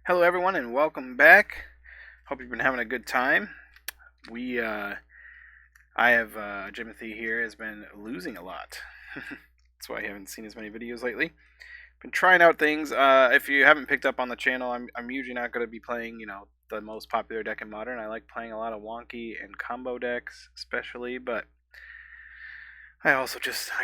Hello everyone and welcome back. Hope you've been having a good time. I have Jimothy here has been losing a lot. That's why I haven't seen as many videos lately. Been trying out things. If you haven't picked up on the channel, I'm usually not going to be playing, the most popular deck in Modern. I like playing a lot of wonky and combo decks, especially, but I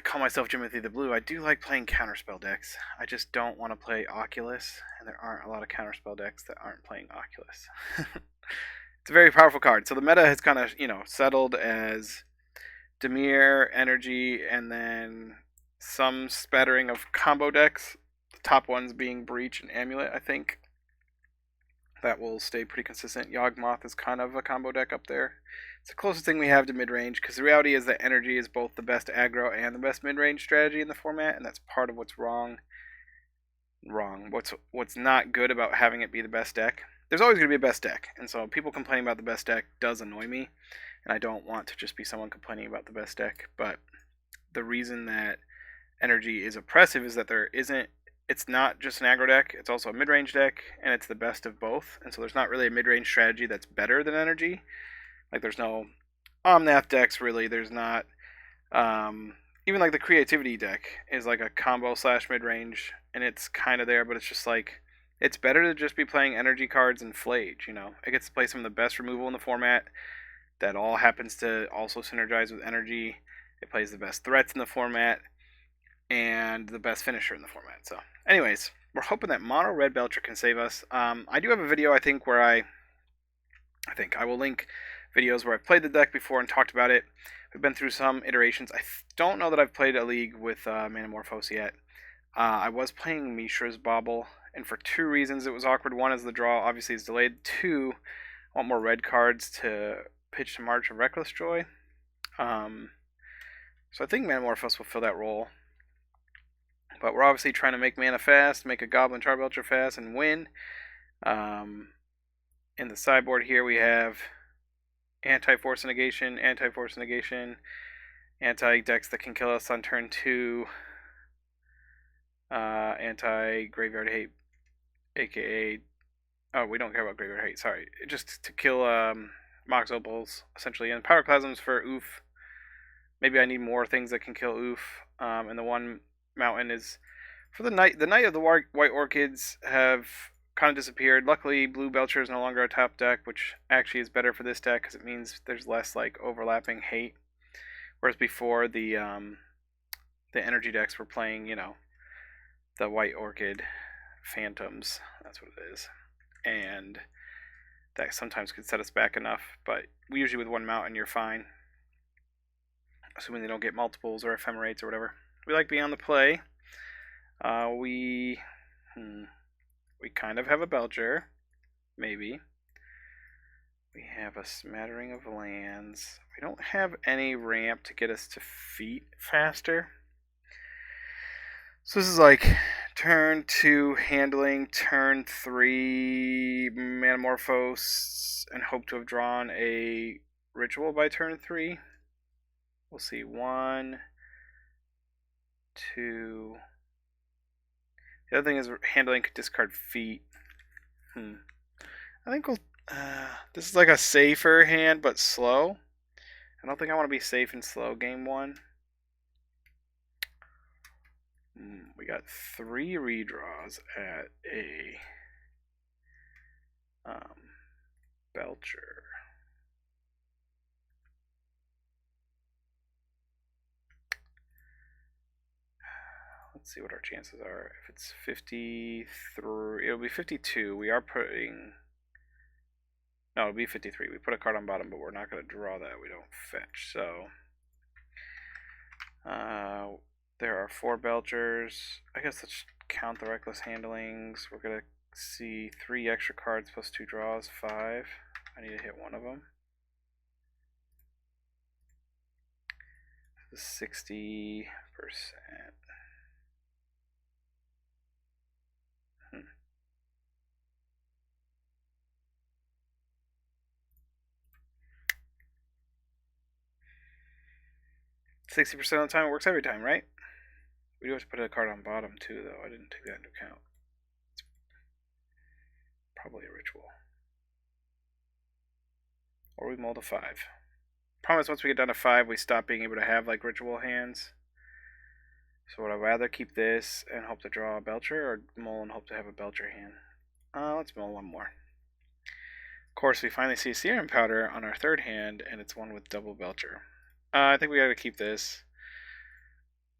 call myself Jimothy the Blue. I do like playing counterspell decks. I just don't want to play Oculus, and there aren't a lot of counterspell decks that aren't playing Oculus. It's a very powerful card. So the meta has kind of, settled as Dimir, energy, and then some spattering of combo decks. The top ones being Breach and Amulet, I think. That will stay pretty consistent. Yawgmoth is kind of a combo deck up there. It's the closest thing we have to mid-range, because the reality is that energy is both the best aggro and the best mid-range strategy in the format, and that's part of what's wrong. What's not good about having it be the best deck. There's always going to be a best deck, and so people complaining about the best deck does annoy me, and I don't want to just be someone complaining about the best deck, but the reason that energy is oppressive is that it's not just an aggro deck, it's also a mid-range deck, and it's the best of both. And so there's not really a mid-range strategy that's better than energy. Like there's no Omnath decks really. There's not even like the creativity deck is like a combo slash mid-range, and it's kind of there, but it's just like it's better to just be playing energy cards and Flage. It gets to play some of the best removal in the format. That all happens to also synergize with energy. It plays the best threats in the format and the best finisher in the format. So, anyways, we're hoping that Mono Red Belcher can save us. I do have a video, I think, where I think I will link videos where I've played the deck before and talked about it. We've been through some iterations. I don't know that I've played a league with Manamorphose yet. I was playing Mishra's Bauble, and for two reasons it was awkward. One is the draw obviously is delayed. Two, I want more red cards to pitch to March of Reckless Joy. So I think Manamorphose will fill that role. But we're obviously trying to make mana fast, make a Goblin Charbelcher fast, and win. In the sideboard here we have anti-Force of Negation, anti-Force of Negation, anti-decks that can kill us on turn 2, anti-Graveyard Hate, aka... Oh, we don't care about Graveyard Hate, sorry. Just to kill Mox Opals, essentially. And Pyroclasms for Oof. Maybe I need more things that can kill Oof. And the one mountain is for the night. The Night of the White Orchids have kind of disappeared. Luckily, Blue Belcher is no longer a top deck, which actually is better for this deck because it means there's less like overlapping hate. Whereas before, the energy decks were playing, the White Orchid Phantoms. That's what it is, and that sometimes could set us back enough. But usually with one mountain, you're fine, assuming they don't get multiples or ephemerates or whatever. We like being on the play. We kind of have a Belcher, maybe. We have a smattering of lands. We don't have any ramp to get us to feet faster. So this is like turn 2 handling, turn 3 Manamorphose, and hope to have drawn a ritual by turn 3. We'll see. 1, 2. The other thing is handling could discard feet. I think we'll... this is like a safer hand, but slow. I don't think I want to be safe and slow game 1. We got 3 redraws at a Belcher. Let's see what our chances are. If it's 53, it'll be 52. We are putting... No, it'll be 53. We put a card on bottom, but we're not going to draw that. We don't fetch. So, there are 4 Belchers. I guess let's count the Reckless Handlings. We're going to see 3 extra cards plus 2 draws. 5. I need to hit one of them. 60%. 60% of the time it works every time, right? We do have to put a card on bottom too, though. I didn't take that into account. Probably a ritual. Or we mull to 5. Promise once we get down to 5, we stop being able to have like ritual hands. So would I rather keep this and hope to draw a Belcher, or mull and hope to have a Belcher hand? Let's mull one more. Of course, we finally see Serum Powder on our third hand, and it's one with double Belcher. I think we gotta keep this.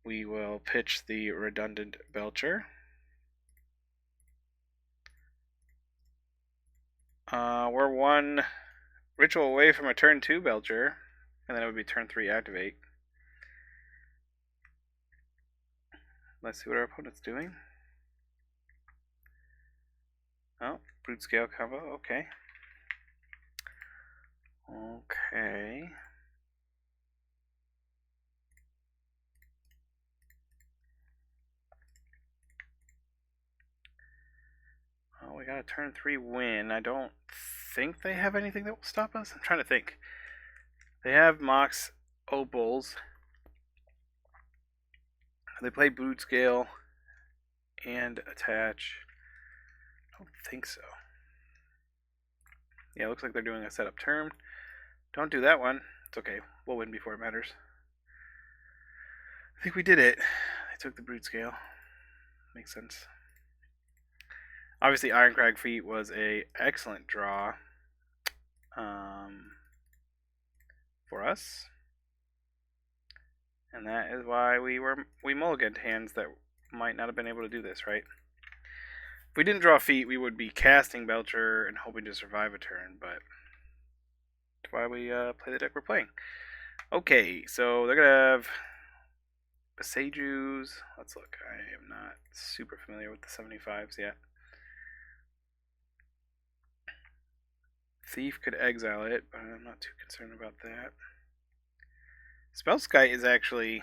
We will pitch the redundant Belcher. We're one ritual away from a turn 2 Belcher, and then it would be turn 3 activate. Let's see what our opponent's doing. Oh, Broodscale Combo, okay. Okay. Oh, we got a turn 3 win. I don't think they have anything that will stop us. I'm trying to think. They have Mox Opals. They play Broodscale and attach. I don't think so. Yeah, it looks like they're doing a setup turn. Don't do that one. It's okay. We'll win before it matters. I think we did it. They took the Broodscale. Makes sense. Obviously, Ironcrag Feet was a excellent draw for us, and that is why we mulliganed hands that might not have been able to do this, right? If we didn't draw Feet, we would be casting Belcher and hoping to survive a turn, but that's why we play the deck we're playing. Okay, so they're gonna have Besajus. Let's look. I am not super familiar with the 75s yet. Thief could exile it, but I'm not too concerned about that. Spellskite is actually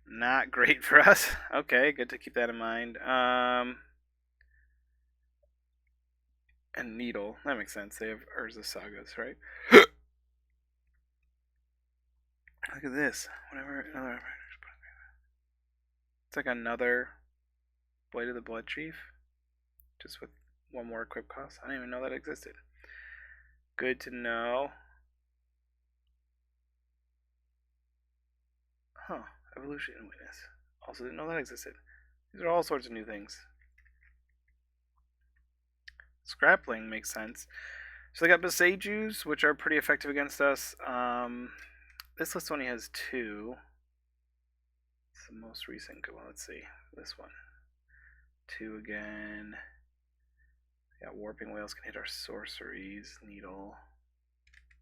not great for us. Okay, good to keep that in mind. And Needle, that makes sense. They have Urza Sagas, right? Look at this. It's like another Blade of the Blood Chief, just with one more equip cost. I didn't even know that existed. Good to know. Huh. Evolution Witness. Also didn't know that existed. These are all sorts of new things. Scrappling makes sense. So they got Besajus, which are pretty effective against us. This list only has 2. It's the most recent. Well, let's see. This one. 2 again. Yeah, Warping Whales can hit our sorceries. Needle.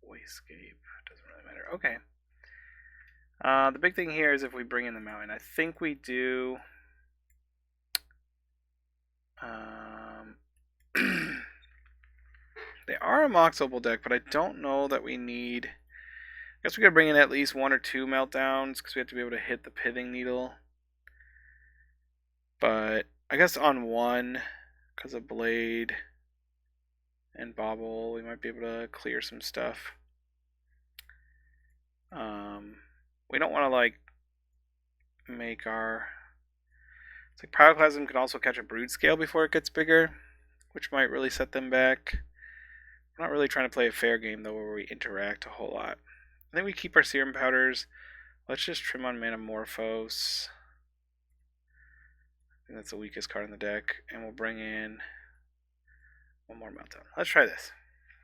Wayscape. Doesn't really matter. Okay. The big thing here is if we bring in the mountain. I think we do. They are a Mox Opal deck, but I don't know that we need. I guess we could bring in at least 1 or 2 meltdowns because we have to be able to hit the Pithing Needle. But I guess on 1, because of Blade and Bobble, we might be able to clear some stuff. We don't want to like make our. It's like Pyroclasm can also catch a Broodscale before it gets bigger, which might really set them back. We're not really trying to play a fair game though, where we interact a whole lot. I think we keep our Serum Powders. Let's just trim on Manamorphose. I think that's the weakest card in the deck, and we'll bring in 1 more Meltdown. Let's try this.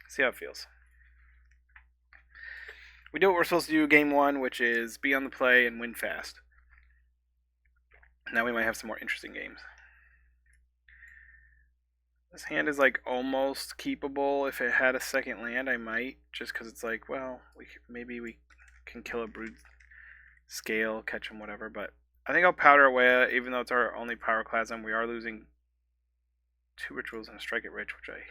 See how it feels. We do what we're supposed to do game 1, which is be on the play and win fast. Now we might have some more interesting games. This hand is like almost keepable. If it had a second land, I might, just because it's like, well, maybe we can kill a Broodscale, catch him, whatever. But I think I'll powder away, even though it's our only Pyroclasm. We are losing 2 rituals and a Strike It Rich, which I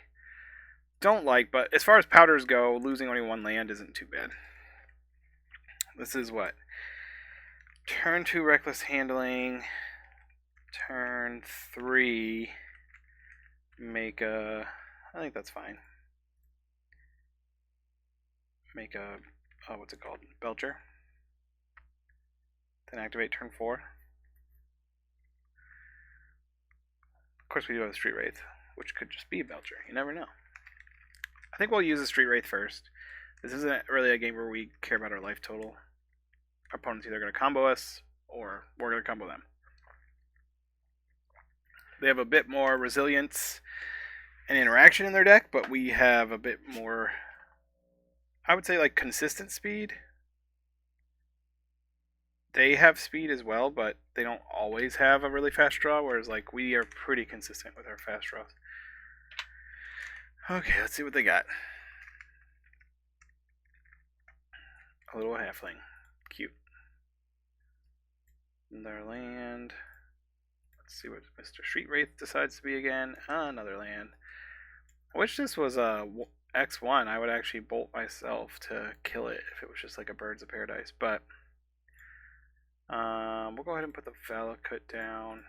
don't like. But as far as powders go, losing only 1 land isn't too bad. This is what? Turn 2 Reckless Handling. Turn 3 make a. I think that's fine. Make a. Oh, what's it called? Belcher. Then activate turn 4. Of course, we do have Street Wraith. which could just be a Belcher. You never know. I think we'll use a Street Wraith first. This isn't really a game where we care about our life total. Our opponent's either going to combo us, or we're going to combo them. They have a bit more resilience and interaction in their deck, but we have a bit more, I would say, like, consistent speed. They have speed as well, but they don't always have a really fast draw, whereas, like, we are pretty consistent with our fast draws. Okay, let's see what they got. A little halfling. Cute. Another land. Let's see what Mr. Street Wraith decides to be again. Another land. I wish this was a X1. I would actually bolt myself to kill it if it was just like a Birds of Paradise. But we'll go ahead and put the Valakut down.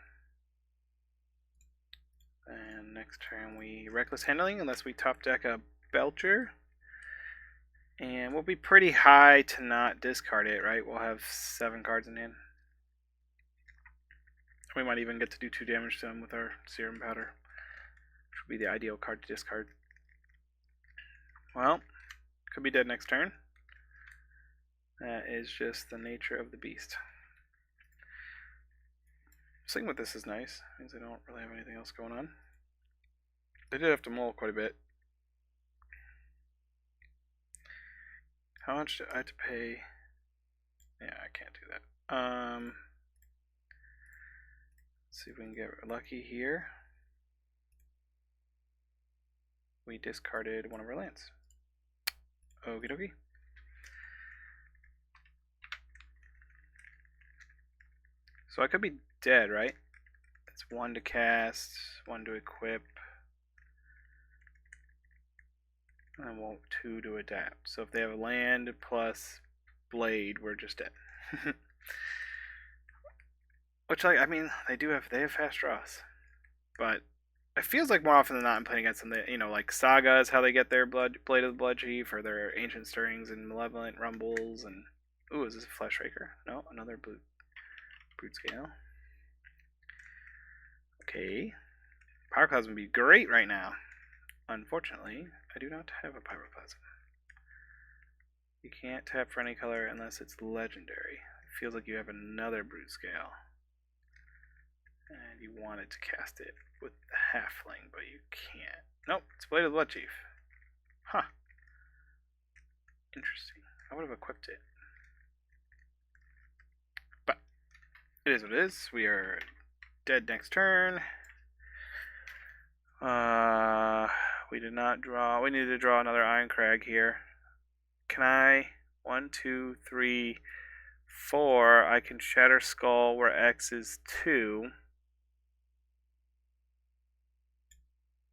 And next turn we Reckless Handling unless we top deck a Belcher. And we'll be pretty high to not discard it, right? We'll have 7 cards in hand. We might even get to do 2 damage to him with our Serum Powder, which would be the ideal card to discard. Well, could be dead next turn. That is just the nature of the beast. Sitting with this is nice. Means I don't really have anything else going on. They did have to mull quite a bit. How much do I have to pay? Yeah, I can't do that. Let's see if we can get lucky here. We discarded one of our lands. Okie dokie. So I could be dead, right? It's 1 to cast, 1 to equip, and 2 to adapt. So if they have a land plus blade, we're just dead. Which, like, I mean, they have fast draws, but it feels like more often than not I'm playing against them. That, you know, like Saga is how they get their Blade of the Bloodchief, or their Ancient Stirrings and Malevolent Rumbles, and ooh, is this a Fleshraker? No, another Broodscale. Okay, Pyroclasm would be great right now. Unfortunately, I do not have a Pyroclasm. You can't tap for any color unless it's legendary. It feels like you have another Broodscale. And you wanted to cast it with the Halfling, but you can't. Nope, it's Blade of the Bloodchief. Huh. Interesting. I would have equipped it. But it is what it is. We are dead next turn. We did not draw. We need to draw another Iron Crag here. Can I? 1, 2, 3, 4. I can Shatter Skull where X is 2.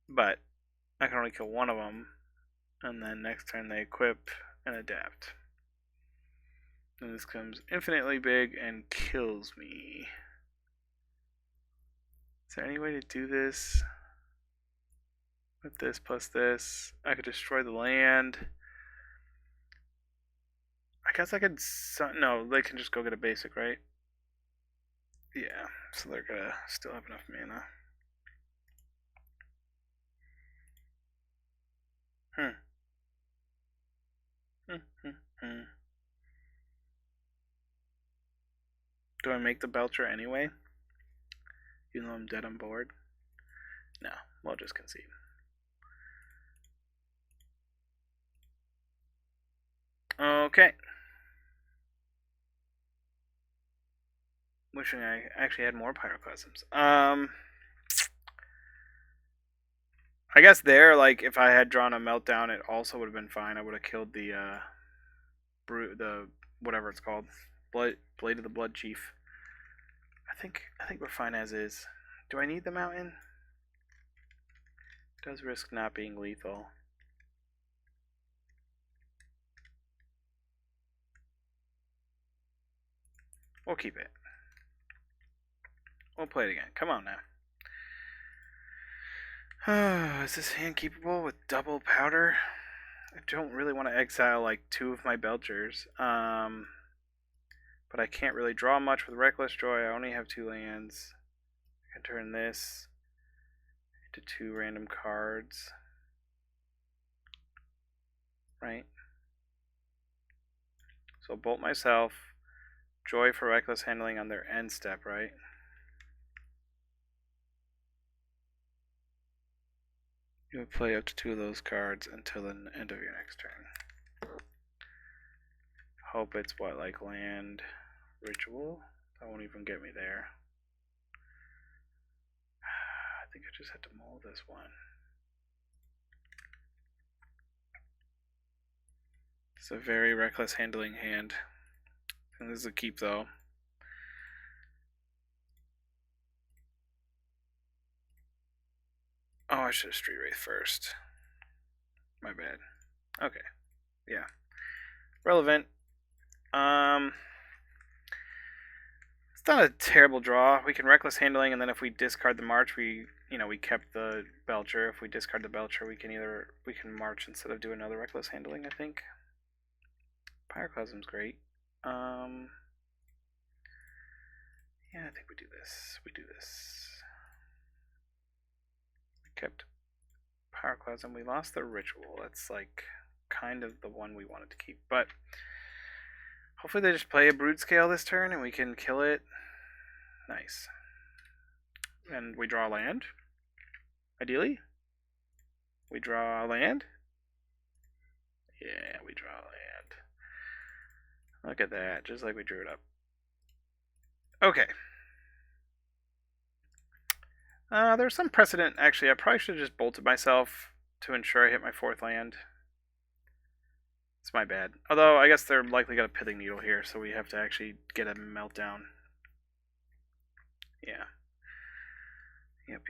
But I can only kill one of them. And then next turn they equip and adapt. And this comes infinitely big and kills me. Is there any way to do this? With this plus this, I could destroy the land. I guess I could. No, they can just go get a basic, right? Yeah, so they're gonna still have enough mana. Do I make the Belcher anyway? Even though I'm dead on board? No, we'll just concede. Okay. Wishing I actually had more Pyroclasms. I guess there, like, if I had drawn a Meltdown, it also would have been fine. I would have killed the whatever it's called, Blade of the Bloodchief. I think we're fine as is. Do I need the Mountain? It does risk not being lethal. We'll keep it. We'll play it again. Come on now. Is this hand keepable with double powder? I don't really want to exile like 2 of my Belchers. But I can't really draw much with Reckless Joy. I only have 2 lands. I can turn this to 2 random cards, right? So bolt myself, joy for reckless handling on their end step, right? You would play up to 2 of those cards until the end of your next turn. Hope it's what, like land ritual? That won't even get me there. I think I just had to mull this one. It's a very reckless handling hand. And this is a keep though. Oh, I should have Street Wraith first. My bad. Okay. Yeah. Relevant. It's not a terrible draw. We can reckless handling, and then if we discard the march, we kept the Belcher. If we discard the Belcher, we can march instead of do another reckless handling, I think. Pyroclasm's great. Yeah, I think we do this. We kept Pyroclasm. We lost the ritual. That's like kind of the one we wanted to keep, but hopefully they just play a Broodscale this turn and we can kill it. Nice. And we draw land. Ideally. We draw land. Yeah, we draw land. Look at that, just like we drew it up. Okay. There's some precedent. Actually, I probably should have just bolted myself to ensure I hit my 4th land. It's my bad. Although, I guess they're likely got a Pithing Needle here, so we have to actually get a meltdown. Yeah. Yep.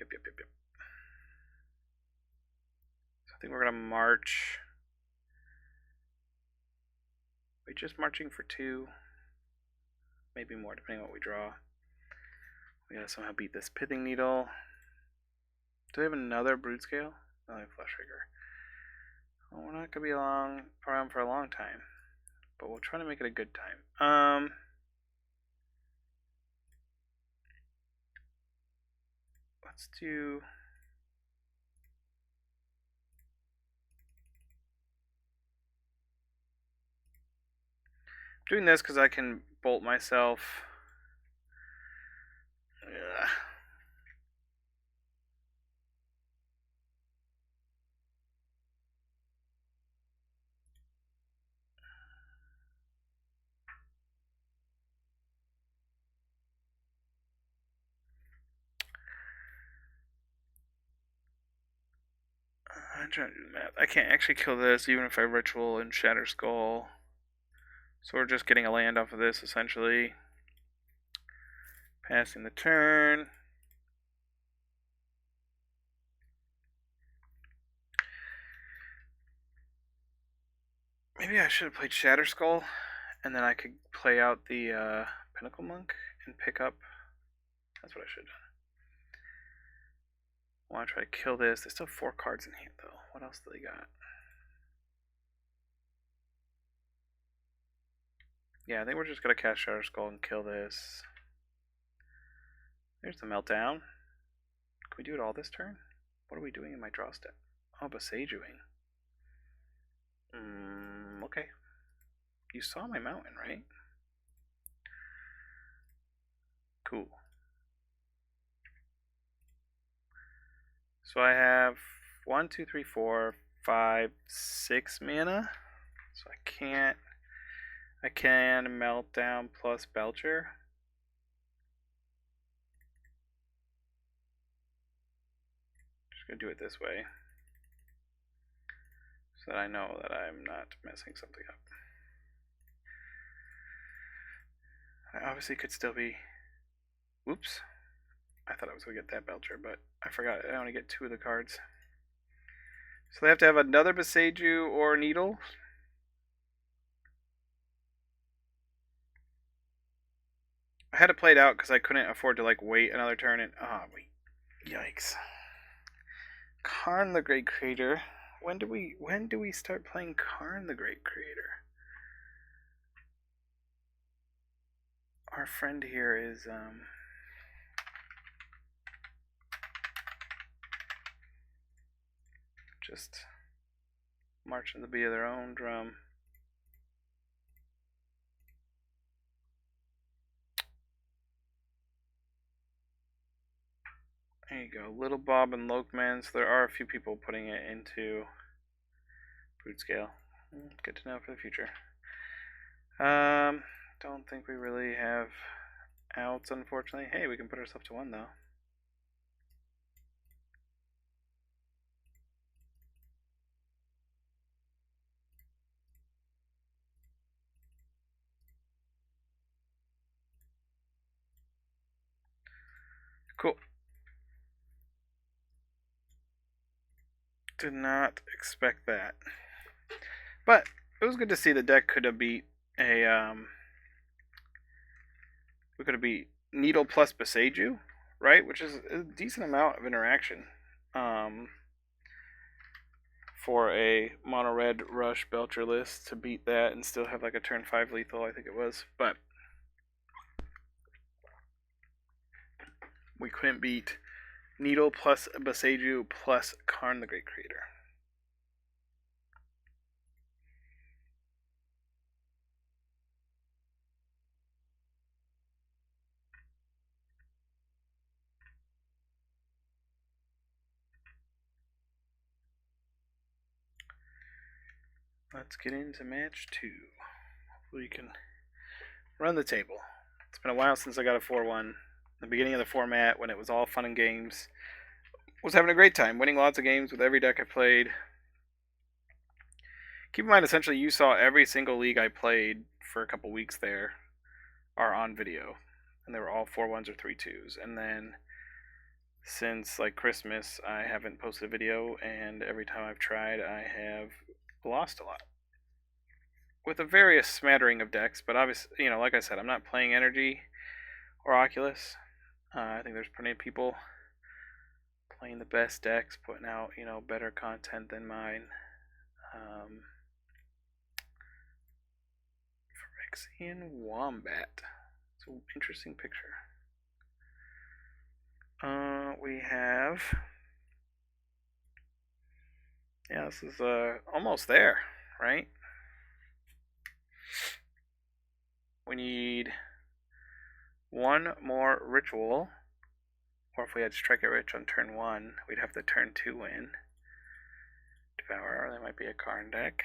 So I think we're going to march. We're just marching for 2. Maybe more, depending on what we draw. We gotta somehow beat this Pithing Needle. Do we have another Broodscale? No, I have Flesh Rigger. Well, we're not gonna be around for a long time, but we'll try to make it a good time. Let's do. I'm doing this because I can bolt myself. Ugh. I'm trying to do the math. I can't actually kill this even if I Ritual and Shatter Skull. So we're just getting a land off of this essentially. Passing the turn. Maybe I should have played Shatter Skull, and then I could play out the Pinnacle Monk and pick up. That's what I should have done. I want to try to kill this. There's still 4 cards in hand, though. What else do they got? Yeah, I think we're just going to cast Shatter Skull and kill this. There's the Meltdown. Can we do it all this turn? What are we doing in my draw step? Oh, Besajuing. Okay. You saw my mountain, right? Cool. So I have 1, 2, 3, 4, 5, 6 mana. So I can Meltdown plus Belcher. Just gonna do it this way, so that I know that I'm not messing something up. I obviously could still be. Whoops. I thought I was gonna get that Belcher, but I forgot I only get 2 of the cards. So they have to have another Besaju or Needle. I had to play it out because I couldn't afford to like wait another turn and wait. Yikes. Karn the Great Creator. When do we start playing Karn the Great Creator? Our friend here is just marching to the beat of their own drum. There you go, Little Bob and Lokeman. So there are a few people putting it into Broodscale. Good to know for the future. Don't think we really have outs, unfortunately. Hey, we can put ourselves to 1 though. Cool. Did not expect that. But it was good to see the deck could have beat a we could have beat Needle plus Beseiju, right? Which is a decent amount of interaction. For a mono red rush Belcher list to beat that and still have like a turn 5 lethal, I think it was. But we couldn't beat Needle plus Beseiju plus Karn the Great Creator. Let's get into match 2. Hopefully we can run the table. It's been a while since I got a 4-1. The beginning of the format, when it was all fun and games, was having a great time, winning lots of games with every deck I played. Keep in mind, essentially, you saw every single league I played for a couple weeks there are on video, and they were all 4-1s or 3-2s. And then since like Christmas, I haven't posted a video, and every time I've tried, I have lost a lot with a various smattering of decks. But obviously, you know, like I said, I'm not playing Energy or Oculus. I think there's plenty of people playing the best decks, putting out, you know, better content than mine. Phyrexian Wombat. It's an interesting picture. We have... Yeah, this is almost there, right? We need 1 more ritual. Or if we had Strike It Rich on turn 1, we'd have the turn 2 win. Devourer, that might be a Karn deck.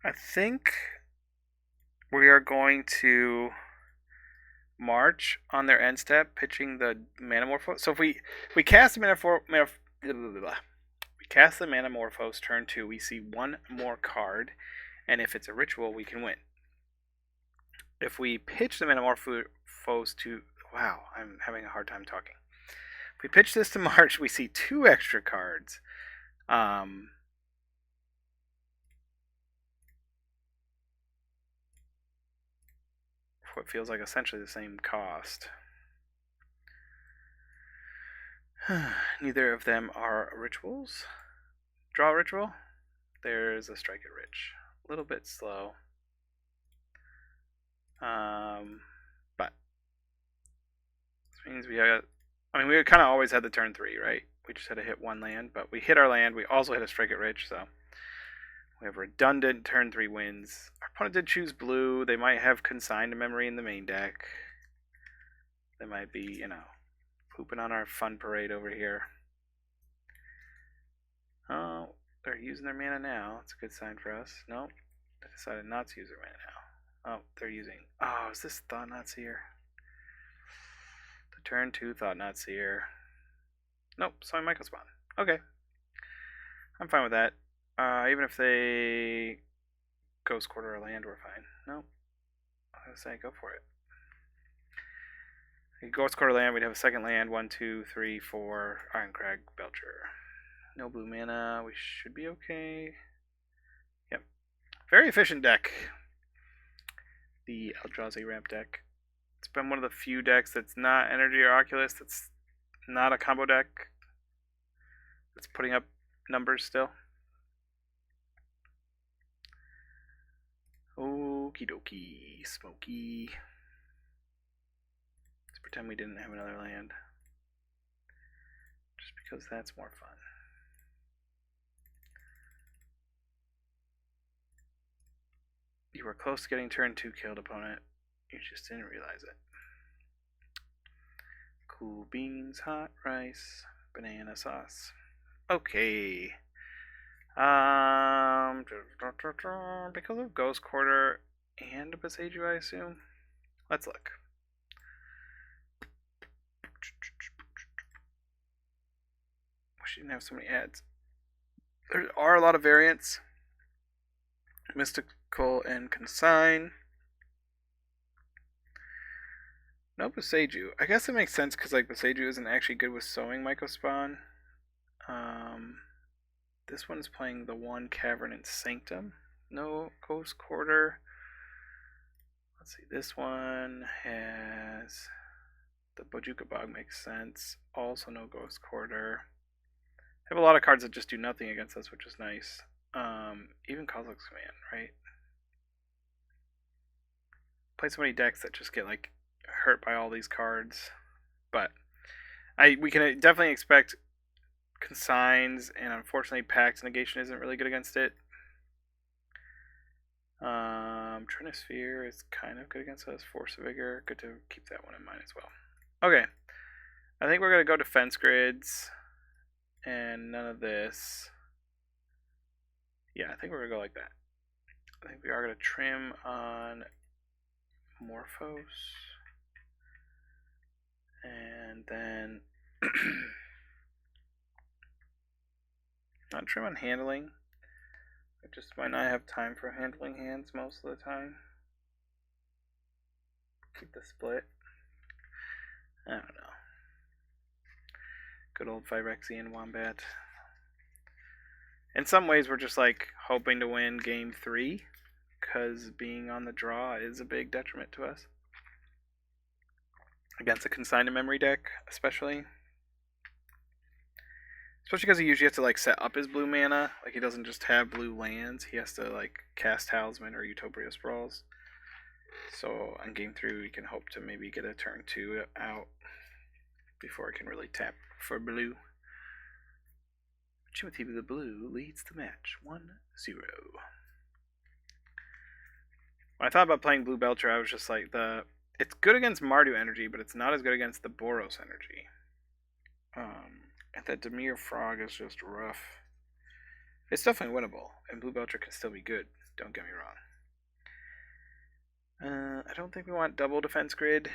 I think we are going to march on their end step, pitching the Manamorphose. So if we cast the Manamorphose turn 2, we see 1 more card, and if it's a ritual, we can win. If we pitch the Manamorphose to... Wow, I'm having a hard time talking. If we pitch this to March, we see 2 extra cards. For what feels like essentially the same cost. Neither of them are rituals. Draw a ritual. There's a Strike It Rich. A little bit slow. But this means we got... I mean, we kind of always had the turn 3, right? We just had to hit 1 land, but we hit our land. We also hit a Strike It Rich, so we have redundant turn 3 wins. Our opponent did choose blue. They might have Consigned to Memory in the main deck. They might be, you know, pooping on our fun parade over here. Oh, they're using their mana now. That's a good sign for us. Nope, they decided not to use their mana now. Oh, they're using... Oh, is this Thought-Knot Seer? The turn 2 Thought-Knot Seer. Nope, Sawing Michael Spawn. Okay. I'm fine with that. Even if they Ghost Quarter or land, we're fine. Nope. I was gonna say, go for it. Ghost Quarter land, we'd have a second land. 1, 2, 3, 4. Ironcrag Belcher. No blue mana. We should be okay. Yep. Very efficient deck. The Eldrazi ramp deck. It's been one of the few decks that's not Energy or Oculus, that's not a combo deck, that's putting up numbers still. Okie dokie, Smoky. Let's pretend we didn't have another land. Just because that's more fun. You were close to getting turn 2 killed, opponent. You just didn't realize it. Cool beans, hot rice, banana sauce. Okay. Because of Ghost Quarter and Beseiju, I assume. Let's look. Wish you didn't have so many ads. There are a lot of variants. Mystical and Consign. No Beseiju. I guess it makes sense because like Beseiju isn't actually good with sowing Mycospawn. This one's playing the one Cavern and Sanctum. No Ghost Quarter. Let's see. This one has the Bojuka Bog, makes sense. Also no Ghost Quarter. I have a lot of cards that just do nothing against us, which is nice. Even Kozilek's Command, right? Play so many decks that just get like hurt by all these cards, but we can definitely expect Consigns, and unfortunately Pact Negation isn't really good against it. Trinosphere is kind of good against us. Force of Vigor, good to keep that one in mind as well. Okay, I think we're going to go defense grids, and none of this. Yeah, I think we're going to go like that. I think we are going to trim on Morphos, and then not trim on handling. I just might not have time for handling hands most of the time. Keep the split. I don't know. Good old Phyrexian Wombat. In some ways, we're just like hoping to win game 3, because being on the draw is a big detriment to us. Against a consigned memory deck, especially. Especially because he usually has to like set up his blue mana. Like he doesn't just have blue lands. He has to like cast Talisman or Utopia Sprawls. So on game 3 we can hope to maybe get a turn 2 out before I can really tap for blue. Timothy the Blue leads the match 1-0. When I thought about playing Blue Belcher, I was just like, it's good against Mardu energy, but it's not as good against the Boros energy. And that Dimir Frog is just rough. It's definitely winnable, and Blue Belcher can still be good, don't get me wrong. I don't think we want double defense grid.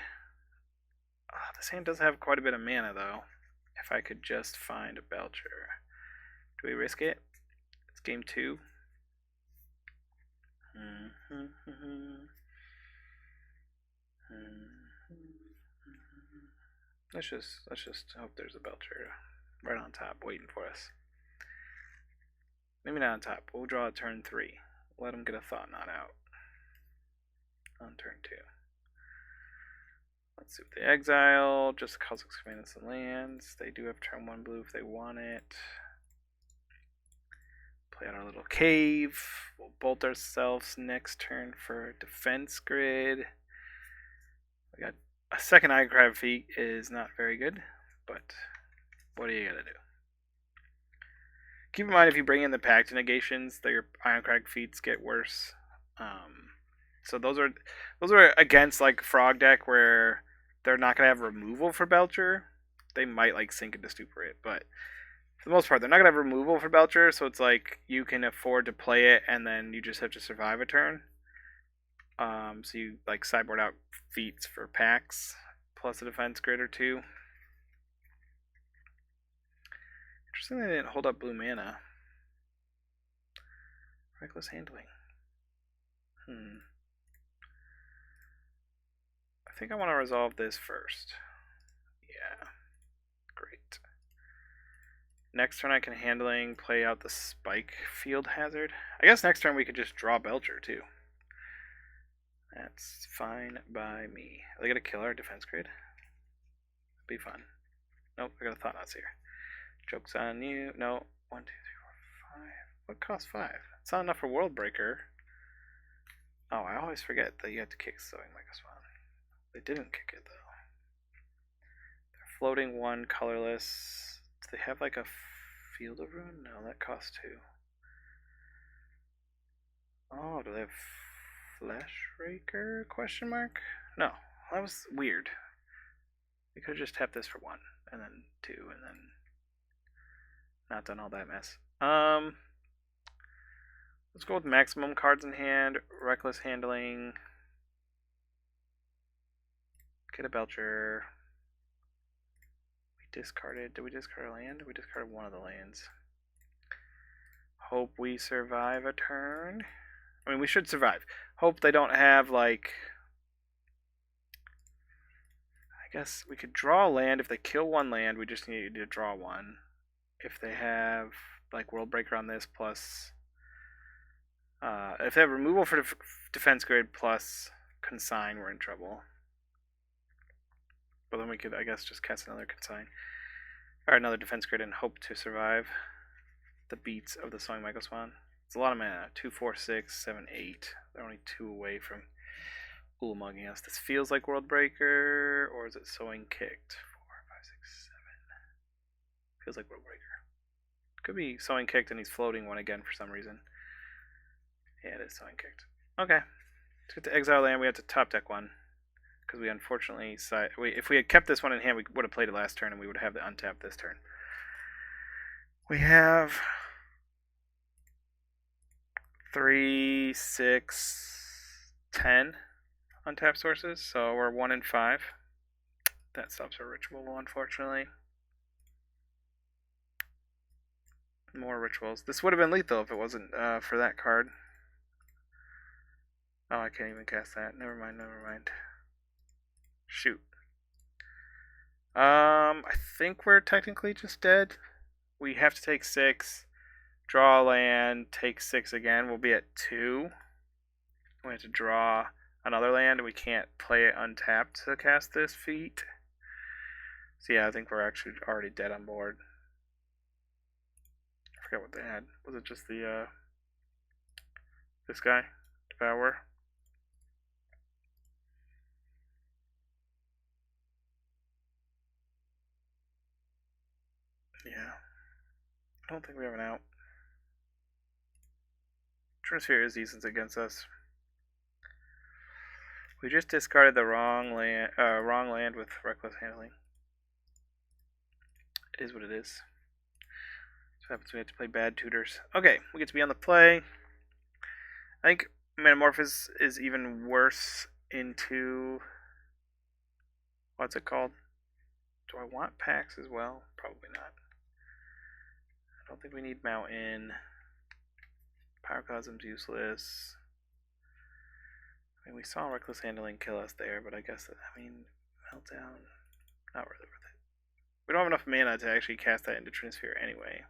This hand does have quite a bit of mana, though. If I could just find a Belcher. Do we risk it? It's game 2. Let's just hope there's a Belcher right on top waiting for us. Maybe not on top. We'll draw a turn 3. Let him get a Thought Knot out on turn 2. Let's see what they exile. Just Kozilek's Command and some lands. They do have turn 1 blue if they want it. Play out our little cave. We'll bolt ourselves next turn for defense grid. We got a second Ironclad feat is not very good, but what do you gotta do? Keep in mind if you bring in the Pact Negations, that your Ironclad feats get worse. So those are against like Frog deck where they're not gonna have removal for Belcher. They might like sink into Stupor it, but for the most part, they're not gonna have removal for Belcher. So it's like you can afford to play it, and then you just have to survive a turn. So you like sideboard out feats for packs plus a defense grid or 2. Interesting they didn't hold up blue mana. Reckless handling. I think I want to resolve this first. Yeah. Great. Next turn I can handling, play out the Spike Field Hazard. I guess next turn we could just draw Belcher too. That's fine by me. Are they gonna kill our defense grid? Be fun. Nope, I got a Thought Knots here. Joke's on you. No. 1, 2, 3, 4, 5. What costs 5? It's not enough for World Breaker. Oh, I always forget that you have to kick Sowing Mycospawn. They didn't kick it though. floating 1, colorless. Do they have like a Field of Ruin? No, that costs 2. Oh, do they have Flesh Raker? Question mark? No, that was weird. We could have just tapped this for 1, and then 2, and then not done all that mess. Let's go with maximum cards in hand, reckless handling. Get a Belcher. We discarded. Did we discard a land? We discarded one of the lands. Hope we survive a turn. I mean, we should survive. Hope they don't have, like... I guess we could draw a land. If they kill one land, we just need to draw one. If they have, like, World Breaker on this, plus... if they have removal for defense grid plus consign, we're in trouble. But then we could, I guess, just cast another consign. Or another defense grid and hope to survive the beats of the Sowing Michael Swan. It's a lot of mana. 2, 4, 6, 7, 8. They're only 2 away from Ulamugging us. This feels like World Breaker, or is it Sowing Kicked? 4, 5, 6, 7. Feels like World Breaker. Could be Sowing Kicked and he's floating one again for some reason. Yeah, it is Sowing Kicked. Okay. Let's get to exile land. We have to top deck one. Because we unfortunately... if we had kept this one in hand, we would have played it last turn and we would have the untap this turn. We have 3, 6, 10 untap sources, so we're 1 and 5. That stops our ritual, unfortunately. More rituals. This would have been lethal if it wasn't for that card. Oh, I can't even cast that. Never mind, never mind. Shoot. I think we're technically just dead. We have to take 6, draw a land, take 6 again. We'll be at 2. We have to draw another land, and we can't play it untapped to cast this feat. So yeah, I think we're actually already dead on board. I forgot what they had. Was it just the, this guy? Devour? Yeah. I don't think we have an out. Trinisphere is decent against us. We just discarded the wrong land with reckless handling. It is what it is. So happens we have to play bad tutors. Okay, we get to be on the play. I think Metamorphosis is even worse into... What's it called? Do I want packs as well? Probably not. I don't think we need Mountain. Pyroclasm's useless. I mean, we saw Reckless Handling kill us there, but I guess, Meltdown, not really worth it. We don't have enough mana to actually cast that into Trinisphere anyway.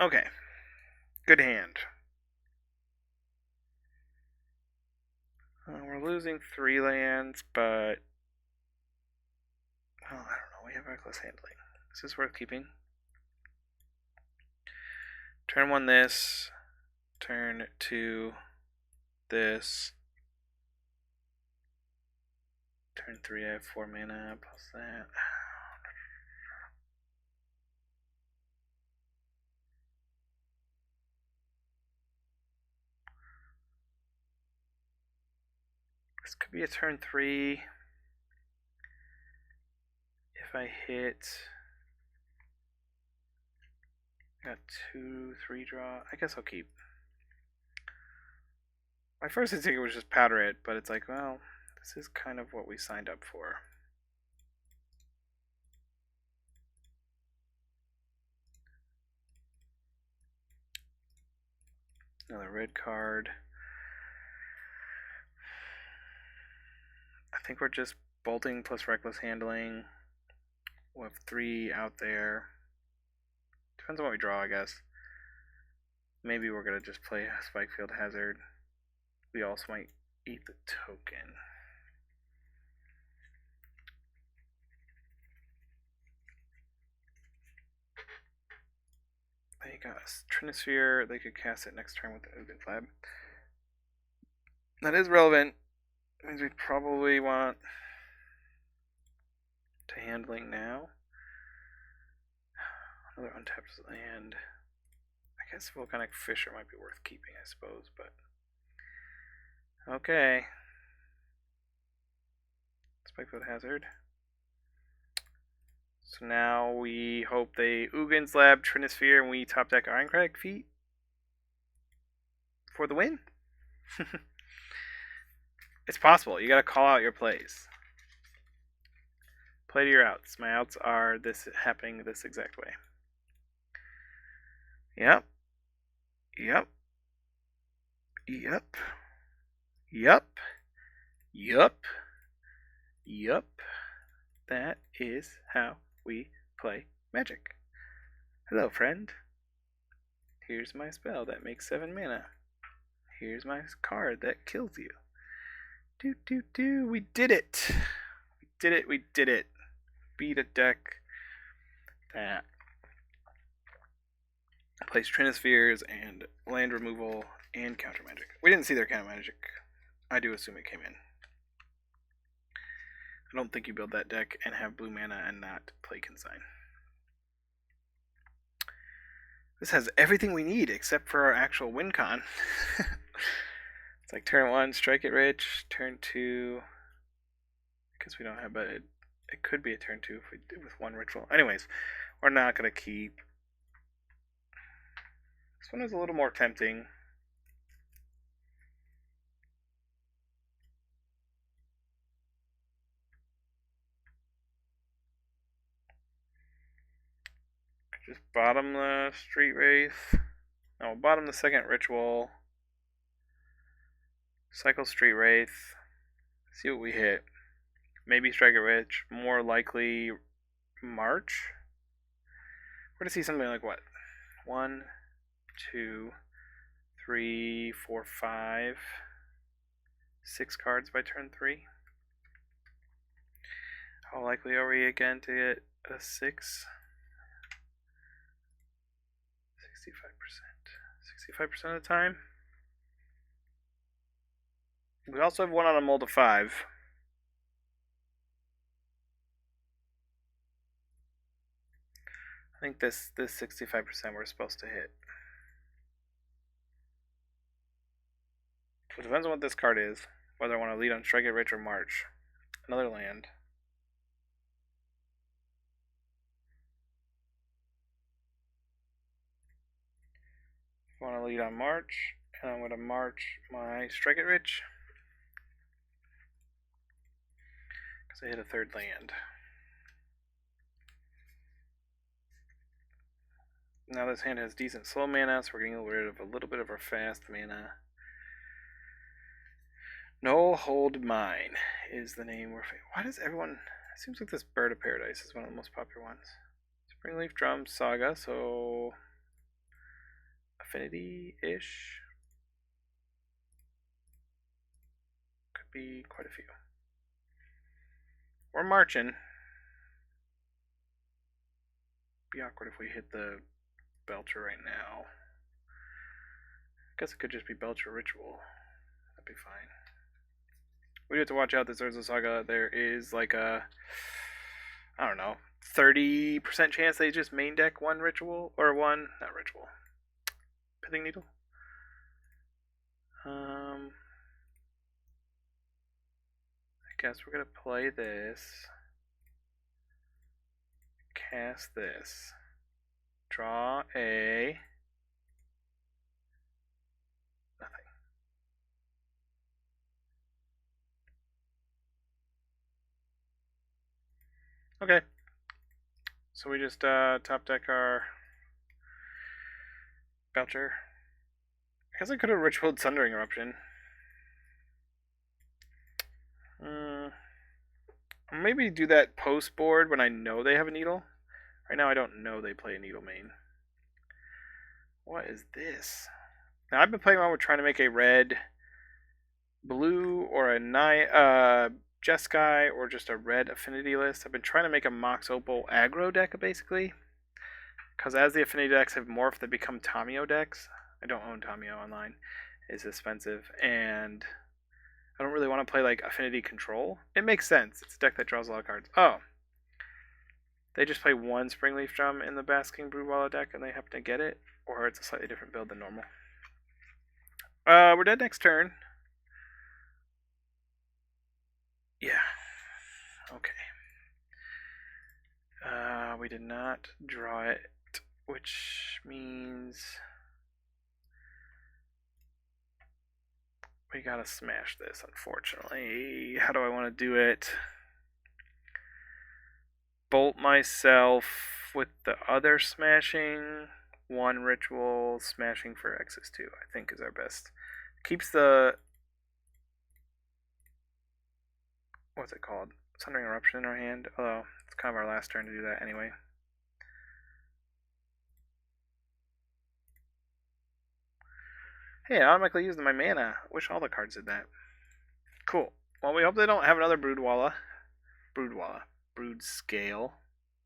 Okay. Good hand. We're losing 3 lands, but... Oh, I don't know. We have Reckless Handling. Is this worth keeping? Turn 1 this. Turn 2 this. Turn 3 I have 4 mana plus that. This could be a turn 3. If I hit... Got 2, 3 draw. I guess I'll keep. My first instinct was just powder it, but it's like, well, this is kind of what we signed up for. Another red card. I think we're just bolting plus reckless handling. We'll have 3 out there. Depends on what we draw, I guess. Maybe we're going to just play Spikefield Hazard. We also might eat the token. They got a Trinisphere. They could cast it next turn with the Ugin Flab. That is relevant. It means we probably want to handling now. Another untapped land. I guess Volcanic Fissure might be worth keeping, I suppose, but... Okay. Spikefoot Hazard. So now we hope they Ugin's Lab, Trinisphere, and we top deck Ironcrag Feet for the win. It's possible. You gotta call out your plays. Play to your outs. My outs are this happening this exact way. Yep. Yep. Yep. Yep. Yep. Yep. That is how we play Magic. Hello, friend. Here's my spell that makes 7 mana. Here's my card that kills you. We did it. We did it. We did it. Beat a deck that plays Trinispheres and land removal and counter magic. We didn't see their counter magic. I do assume it came in. I don't think you build that deck and have blue mana and not play Consign. This has everything we need except for our actual win con. It's like turn 1, strike it rich. Turn 2, because we don't have, but it could be a turn 2 if we do with 1 ritual. Anyways, we're not going to keep. This one is a little more tempting. Just bottom the Street Wraith. No, we'll bottom the second ritual. Cycle Street Wraith. See what we hit. Maybe Strike It Rich. More likely March. We're gonna see something like what? 1, 2, 3, 4, 5, 6 cards by turn 3. How likely are we again to get a 6? 65%. 65% of the time. We also have one on a mold of 5. I think this 65% we're supposed to hit. So it depends on what this card is, whether I want to lead on Strike It Rich or March. Another land. I want to lead on March, and I'm going to march my Strike It Rich. Because I hit a 3rd land. Now this hand has decent slow mana, so we're getting rid of a little bit of our fast mana. No Hold Mine is the name we're... Why does everyone... It seems like this Bird of Paradise is one of the most popular ones. Springleaf Drum Saga, so... Affinity-ish. Could be quite a few. We're marching. Be awkward if we hit the Belcher right now. I guess it could just be Belcher Ritual. That'd be fine. We do have to watch out that Urza Saga. There is like a, I don't know, 30% chance they just main deck 1 ritual, or 1, not ritual, Pithing Needle. I guess we're gonna play this, cast this, draw a nothing. Okay, so we just top deck our Belcher. I guess I could have ritualed Sundering Eruption. Maybe do that post board when I know they have a needle. Right now I don't know they play a needle main. What is this? Now I've been playing around with trying to make a red, blue, or a Jeskai, or just a red affinity list. I've been trying to make a Mox Opal aggro deck basically. Because as the affinity decks have morphed, they become Tamio decks. I don't own Tamio online. It's expensive, and I don't really want to play like affinity control. It makes sense. It's a deck that draws a lot of cards. Oh, They just play one Springleaf Drum in the Basking Broodwalla deck and they happen to get it, or it's a slightly different build than normal. We're dead next turn. Yeah. Okay. We did not draw it, which means we gotta smash this, unfortunately. How do I want to do it? Bolt myself with the other smashing. One ritual, smashing for X's2, I think is our best. Keeps the... what's it called? Sundering Eruption in our hand, although it's kind of our last turn to do that anyway. Hey, I automatically used my mana. Wish all the cards did that. Cool. Well, we hope they don't have another Broodscale.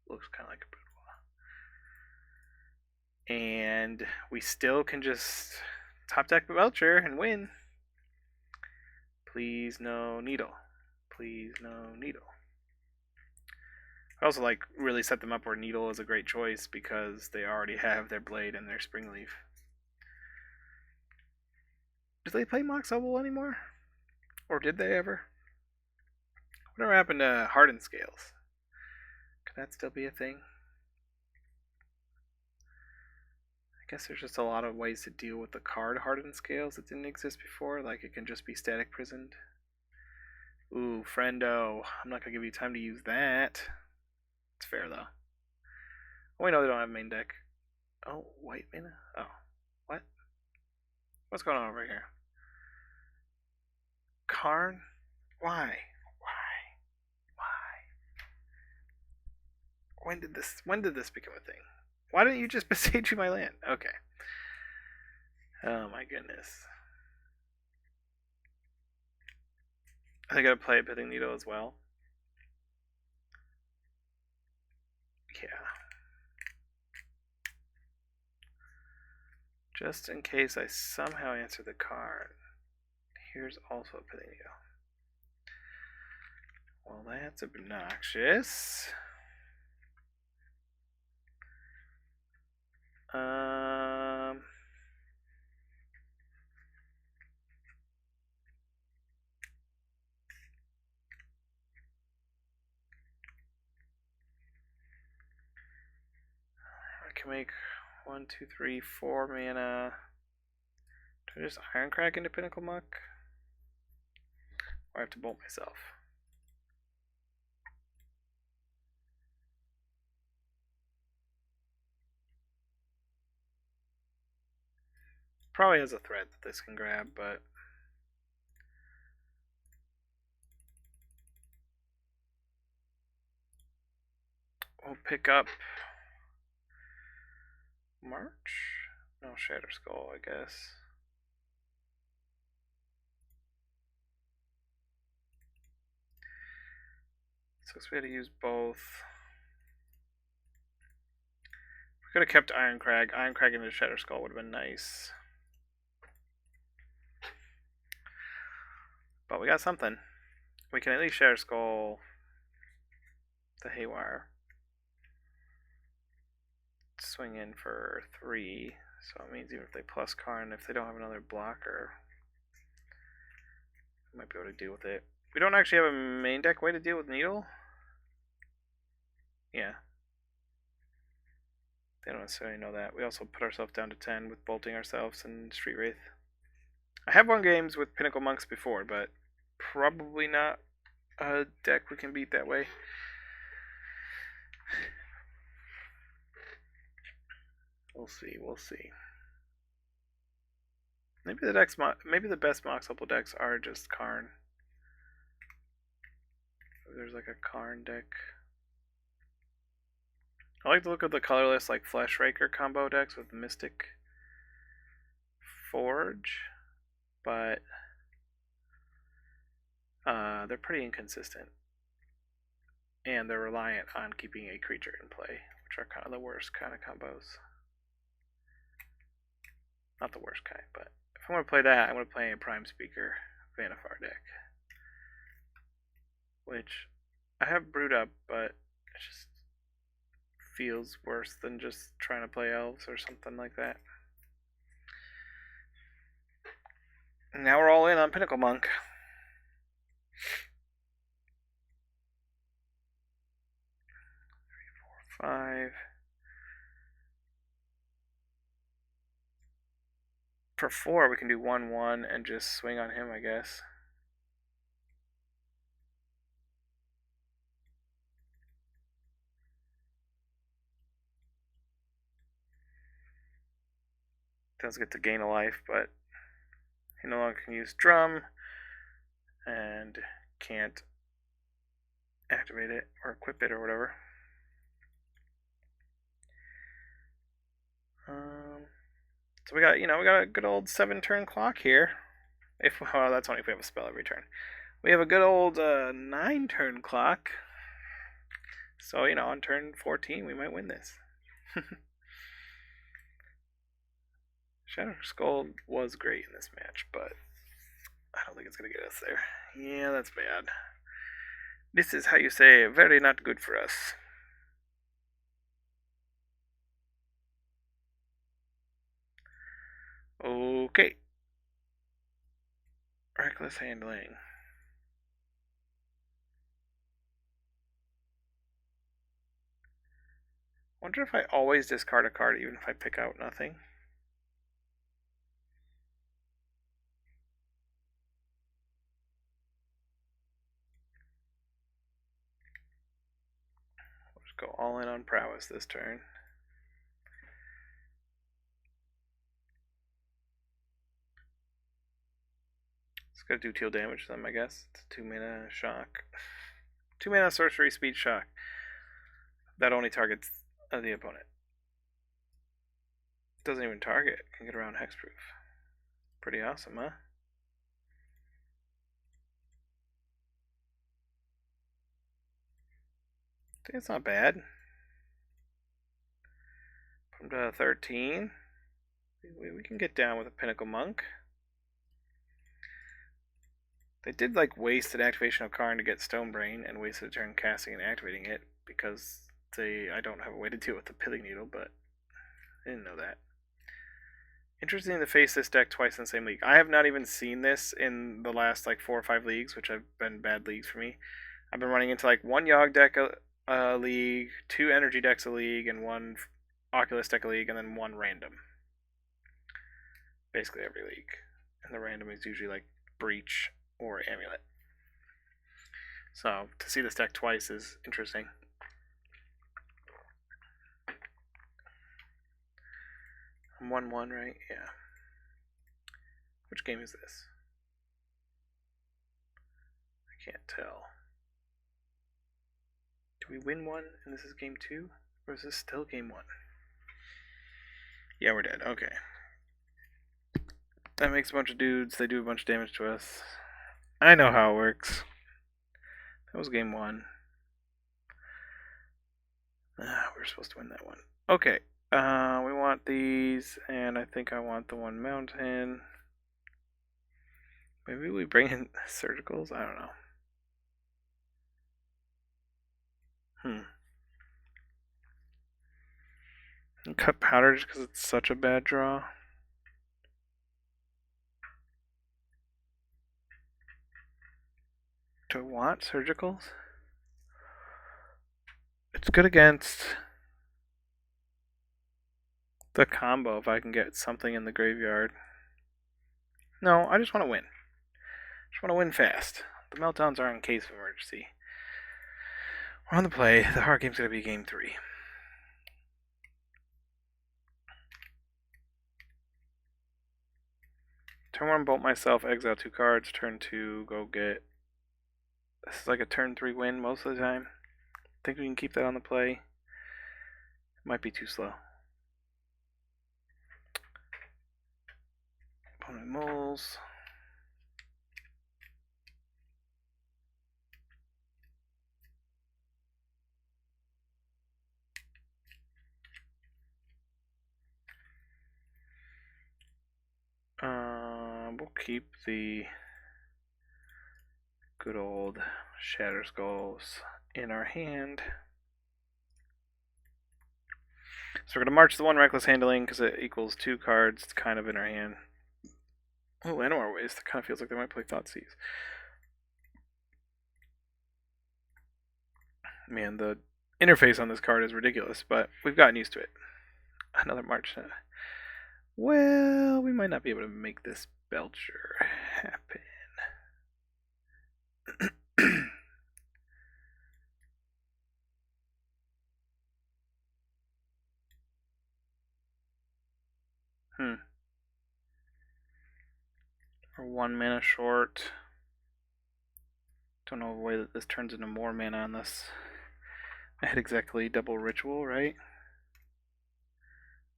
Looks kind of like a Broodwalla. And we still can just top deck Belcher and win. Please no Needle. Please no Needle. I also like really set them up where Needle is a great choice because they already have their Blade and their Springleaf. Do they play Mox Opal anymore? Or did they ever? Whatever happened to Hardened Scales? Could that still be a thing? I guess there's just a lot of ways to deal with the card Hardened Scales that didn't exist before. Like it can just be static prisoned. Ooh, friendo. I'm not going to give you time to use that. It's fair though. Oh, we know they don't have main deck. Oh, white mana? Oh, what? What's going on over here? Karn? Why? When did this become a thing? Why didn't you just besiege my land? Okay. Oh my goodness. I gotta play a Pithing Needle as well. Yeah. Just in case I somehow answer the card. Here's also a Pithing Needle. Well, that's obnoxious. I can make 1, 2, 3, 4 mana. Do I just Ironcrag into Pinnacle Muck? Or I have to bolt myself? Probably has a threat that this can grab, but we'll pick up March? No, Shatter Skull, I guess. So we had to use both. We could have kept Ironcrag. Ironcrag into Shatter Skull would have been nice. But we got something. We can at least Shatter Skull the Haywire. Swing in for 3. So it means even if they plus Karn, if they don't have another blocker, we might be able to deal with it. We don't actually have a main deck way to deal with Needle. Yeah. They don't necessarily know that. We also put ourselves down to 10 with bolting ourselves and Street Wraith. I have won games with Pinnacle Monks before, but probably not a deck we can beat that way. We'll see, we'll see. Maybe the best Mox Opal decks are just Karn. There's like a Karn deck. I like to look at the colorless like Flesh Raker combo decks with Mystic Forge, but they're pretty inconsistent. And they're reliant on keeping a creature in play, which are kind of the worst kind of combos. Not the worst kind, but if I'm going to play that, I'm going to play a Prime Speaker Vanifar deck. Which I have brewed up, but it's just feels worse than just trying to play elves or something like that. And now we're all in on Pinnacle Monk. 3, 4, 5. For 4, we can do 1/1 and just swing on him, I guess. Does get to gain a life, but he no longer can use drum and can't activate it or equip it or whatever. So we got a good old 7-turn clock here. Well, that's only if we have a spell every turn. We have a good old 9-turn clock. So on turn 14 we might win this. Shadow Skull was great in this match, but I don't think it's gonna get us there. Yeah, that's bad. This is how you say very not good for us. Okay. Reckless handling. Wonder if I always discard a card even if I pick out nothing. We'll just go all in on prowess this turn. It's gonna do deal damage to them, I guess. It's 2-mana shock. 2-mana sorcery speed shock. That only targets the opponent. Doesn't even target. Can get around hexproof. Pretty awesome, huh? I think it's not bad. From to 13. We can get down with a Pinnacle Monk. They did waste an activation of Karn to get Stonebrain and wasted a turn casting and activating it because I don't have a way to deal with the Pilling Needle, but I didn't know that. Interesting to face this deck twice in the same league. I have not even seen this in the last 4 or 5 leagues, which have been bad leagues for me. I've been running into 1 Yogg deck a league, 2 energy decks a league, and 1 Oculus deck a league, and then 1 random. Basically every league. And the random is usually Breach or Amulet. So to see this deck twice is interesting. I'm 1-1, right? Yeah. Which game is this? I can't tell. Do we win 1 and this is game 2? Or is this still game 1? Yeah, we're dead. Okay. That makes a bunch of dudes. They do a bunch of damage to us. I know how it works. That was game 1. We're supposed to win that one. Okay. We want these, and I think I want the 1 mountain. Maybe we bring in surgicals? I don't know. And cut powder just because it's such a bad draw. Do I want surgicals? It's good against the combo if I can get something in the graveyard. No, I just want to win. I just want to win fast. The meltdowns are in case of emergency. We're on the play. The hard game's going to be game 3. Turn 1, bolt myself, exile 2 cards. Turn 2, go get... This is a turn 3 win most of the time. Think we can keep that on the play. It might be too slow. Opponent moles. We'll keep the good old Shatter Skulls in our hand. So we're going to march the one Reckless Handling because it equals 2 cards. It's kind of in our hand. Oh, Animar Waste. That kind of feels like they might play Thoughtseize. Man, the interface on this card is ridiculous, but we've gotten used to it. Another march. Well, we might not be able to make this Belcher happen. We're 1 mana short. Don't know a way that this turns into more mana on this. I had exactly double ritual, right?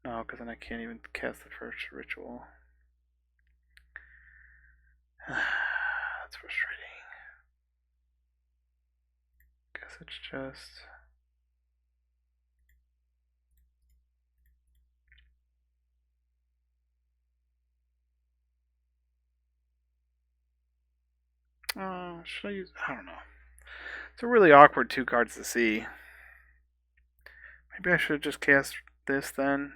No, because then I can't even cast the first ritual. That's frustrating. Guess it's just... should I use... I don't know. It's a really awkward 2 cards to see. Maybe I should have just cast this then.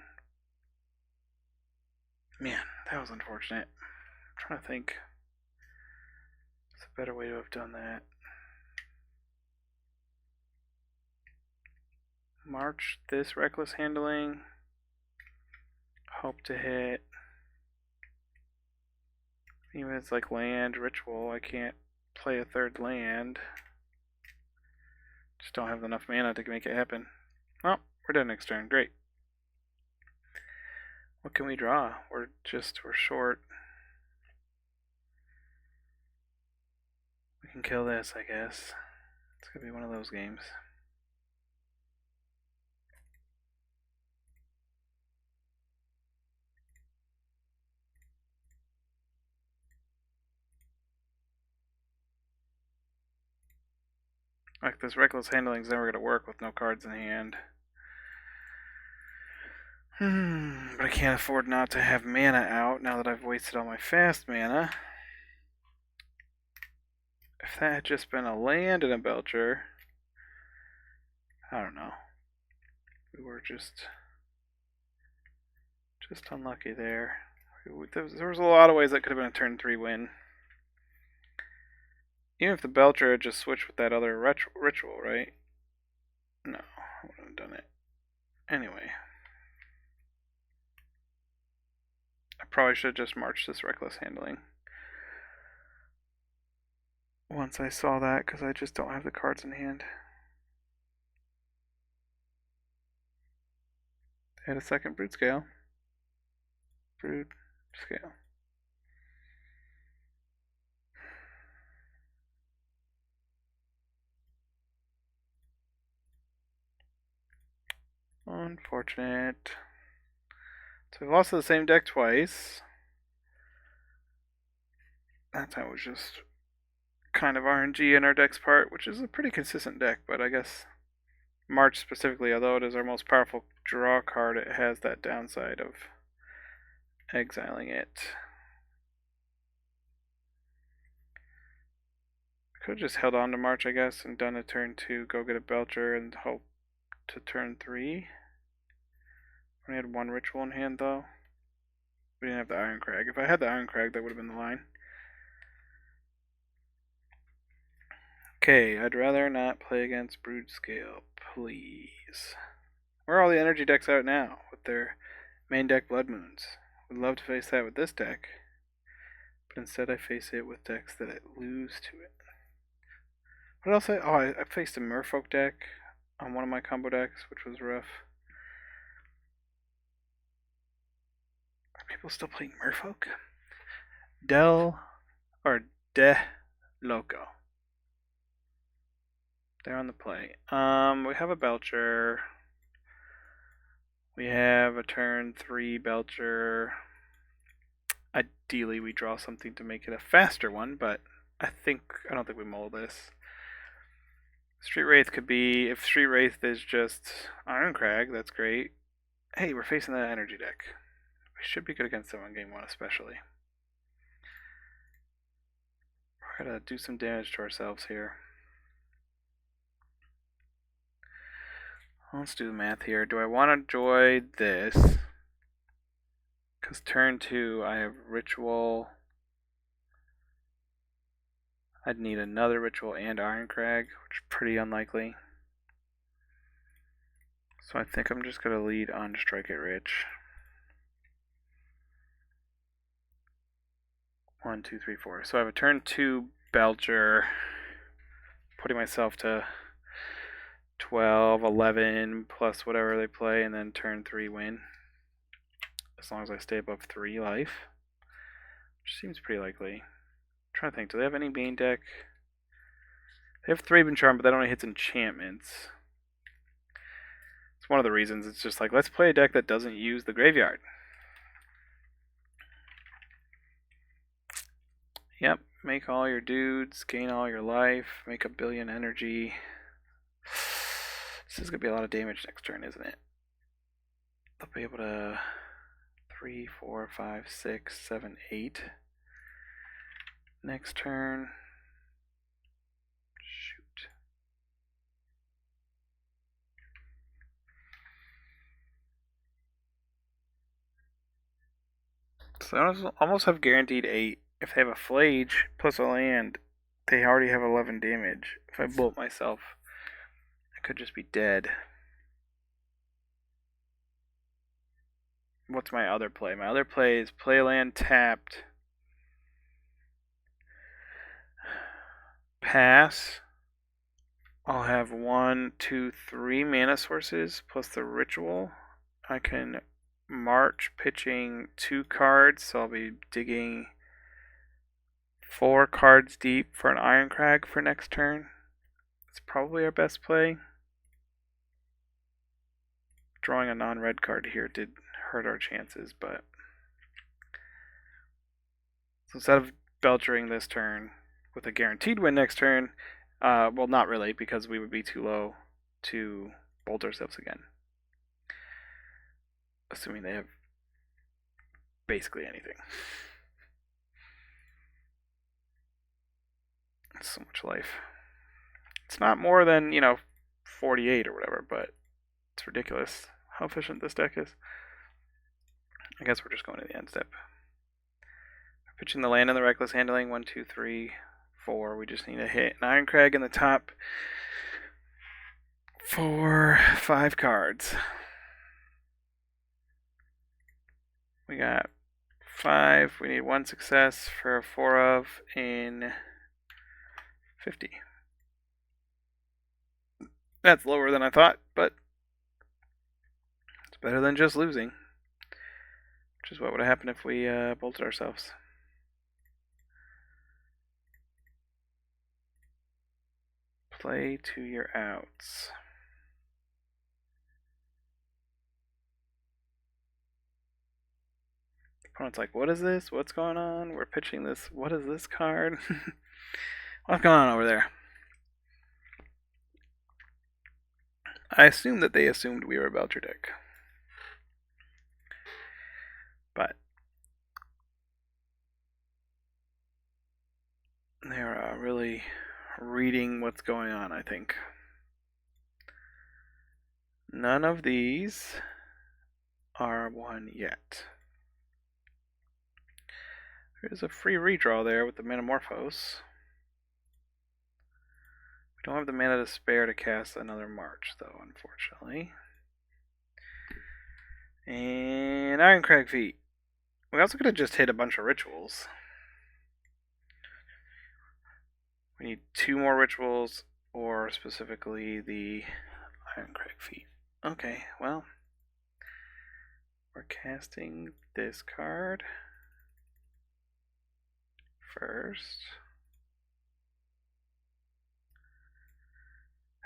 Man, that was unfortunate. I'm trying to think. It's a better way to have done that. March this Reckless Handling. Hope to hit. Even if it's like land, ritual, I can't play a 3rd land. Just don't have enough mana to make it happen. Well, we're done next turn. Great. What can we draw? We're short. We can kill this, I guess. It's gonna be one of those games. Like, this Reckless Handling is never going to work with no cards in hand. But I can't afford not to have mana out now that I've wasted all my fast mana. If that had just been a land and a Belcher, I don't know. We were just unlucky there. There was a lot of ways that could have been a turn 3 win. Even if the Belcher had just switched with that other ritual, right? No, I wouldn't have done it. Anyway. I probably should have just marched this Reckless Handling. Once I saw that, because I just don't have the cards in hand. Add a second Broodscale. Broodscale. Unfortunate. So we've lost to the same deck twice. That time was just kind of RNG in our deck's part, which is a pretty consistent deck, but I guess March specifically, although it is our most powerful draw card, it has that downside of exiling it. Could have just held on to March, I guess, and done a turn 2, go get a Belcher, and hope to turn 3. We had 1 ritual in hand, though. We didn't have the Iron Crag. If I had the Iron Crag, that would have been the line. Okay, I'd rather not play against Broodscale, please. Where are all the energy decks out now with their main deck Blood Moons? Would love to face that with this deck, but instead I face it with decks that lose to it. What else? I faced a Merfolk deck on one of my combo decks, which was rough. Are people still playing Merfolk? De Loco. They're on the play. We have a Belcher. We have a turn 3 Belcher. Ideally, we draw something to make it a faster one, but I don't think we mull this. Street Wraith could be, if Street Wraith is just Iron Crag, that's great. Hey, we're facing that energy deck. We should be good against them on game 1 especially. We're gonna do some damage to ourselves here. Let's do the math here. Do I want to enjoy this? Because turn 2, I have Ritual. I'd need another Ritual and Ironcrag, which is pretty unlikely. So I think I'm just going to lead on Strike It Rich. 1, 2, 3, 4. So I have a turn 2 Belcher, putting myself to 12, 11, plus whatever they play, and then turn 3 win. As long as I stay above 3 life. Which seems pretty likely. I'm trying to think, do they have any main deck? They have Thraben Charm, but that only hits enchantments. It's one of the reasons. It's just like, let's play a deck that doesn't use the graveyard. Yep, make all your dudes, gain all your life, make a billion energy. This is going to be a lot of damage next turn, isn't it? They'll be able to 3, 4, 5, 6, 7, 8. Next turn. Shoot. So I almost have guaranteed 8. If they have a Flage plus a land, they already have 11 damage. If I bolt myself, I could just be dead. What's my other play? My other play is play land tapped. Pass. I'll have 1, 2, 3 mana sources plus the ritual. I can march pitching 2 cards, so I'll be digging 4 cards deep for an Ironcrag for next turn. It's probably our best play. Drawing a non-red card here did hurt our chances, but so instead of belchering this turn with a guaranteed win next turn, well, not really, because we would be too low to bolt ourselves again. Assuming they have basically anything. It's so much life. It's not more than, 48 or whatever, but it's ridiculous how efficient this deck is. I guess we're just going to the end step. We're pitching the land and the reckless handling. 1, 2, 3, 4. We just need to hit an Ironcrag in the top 4, 5 cards. We got 5. We need 1 success for a 4 of in 50. That's lower than I thought, but it's better than just losing. Which is what would have happened if we bolted ourselves. Play to your outs. Opponent's like, what is this? What's going on? We're pitching this. What is this card? What's going on over there? I assume that they assumed we were a Belcher deck. But they're really reading what's going on, I think. None of these are one yet. There's a free redraw there with the Metamorphose. We don't have the mana to spare to cast another March, though, unfortunately. And Ironcrag Feet. We also could have just hit a bunch of rituals. We need 2 more rituals, or specifically the Ironcrag Feet. Okay, well, we're casting this card first.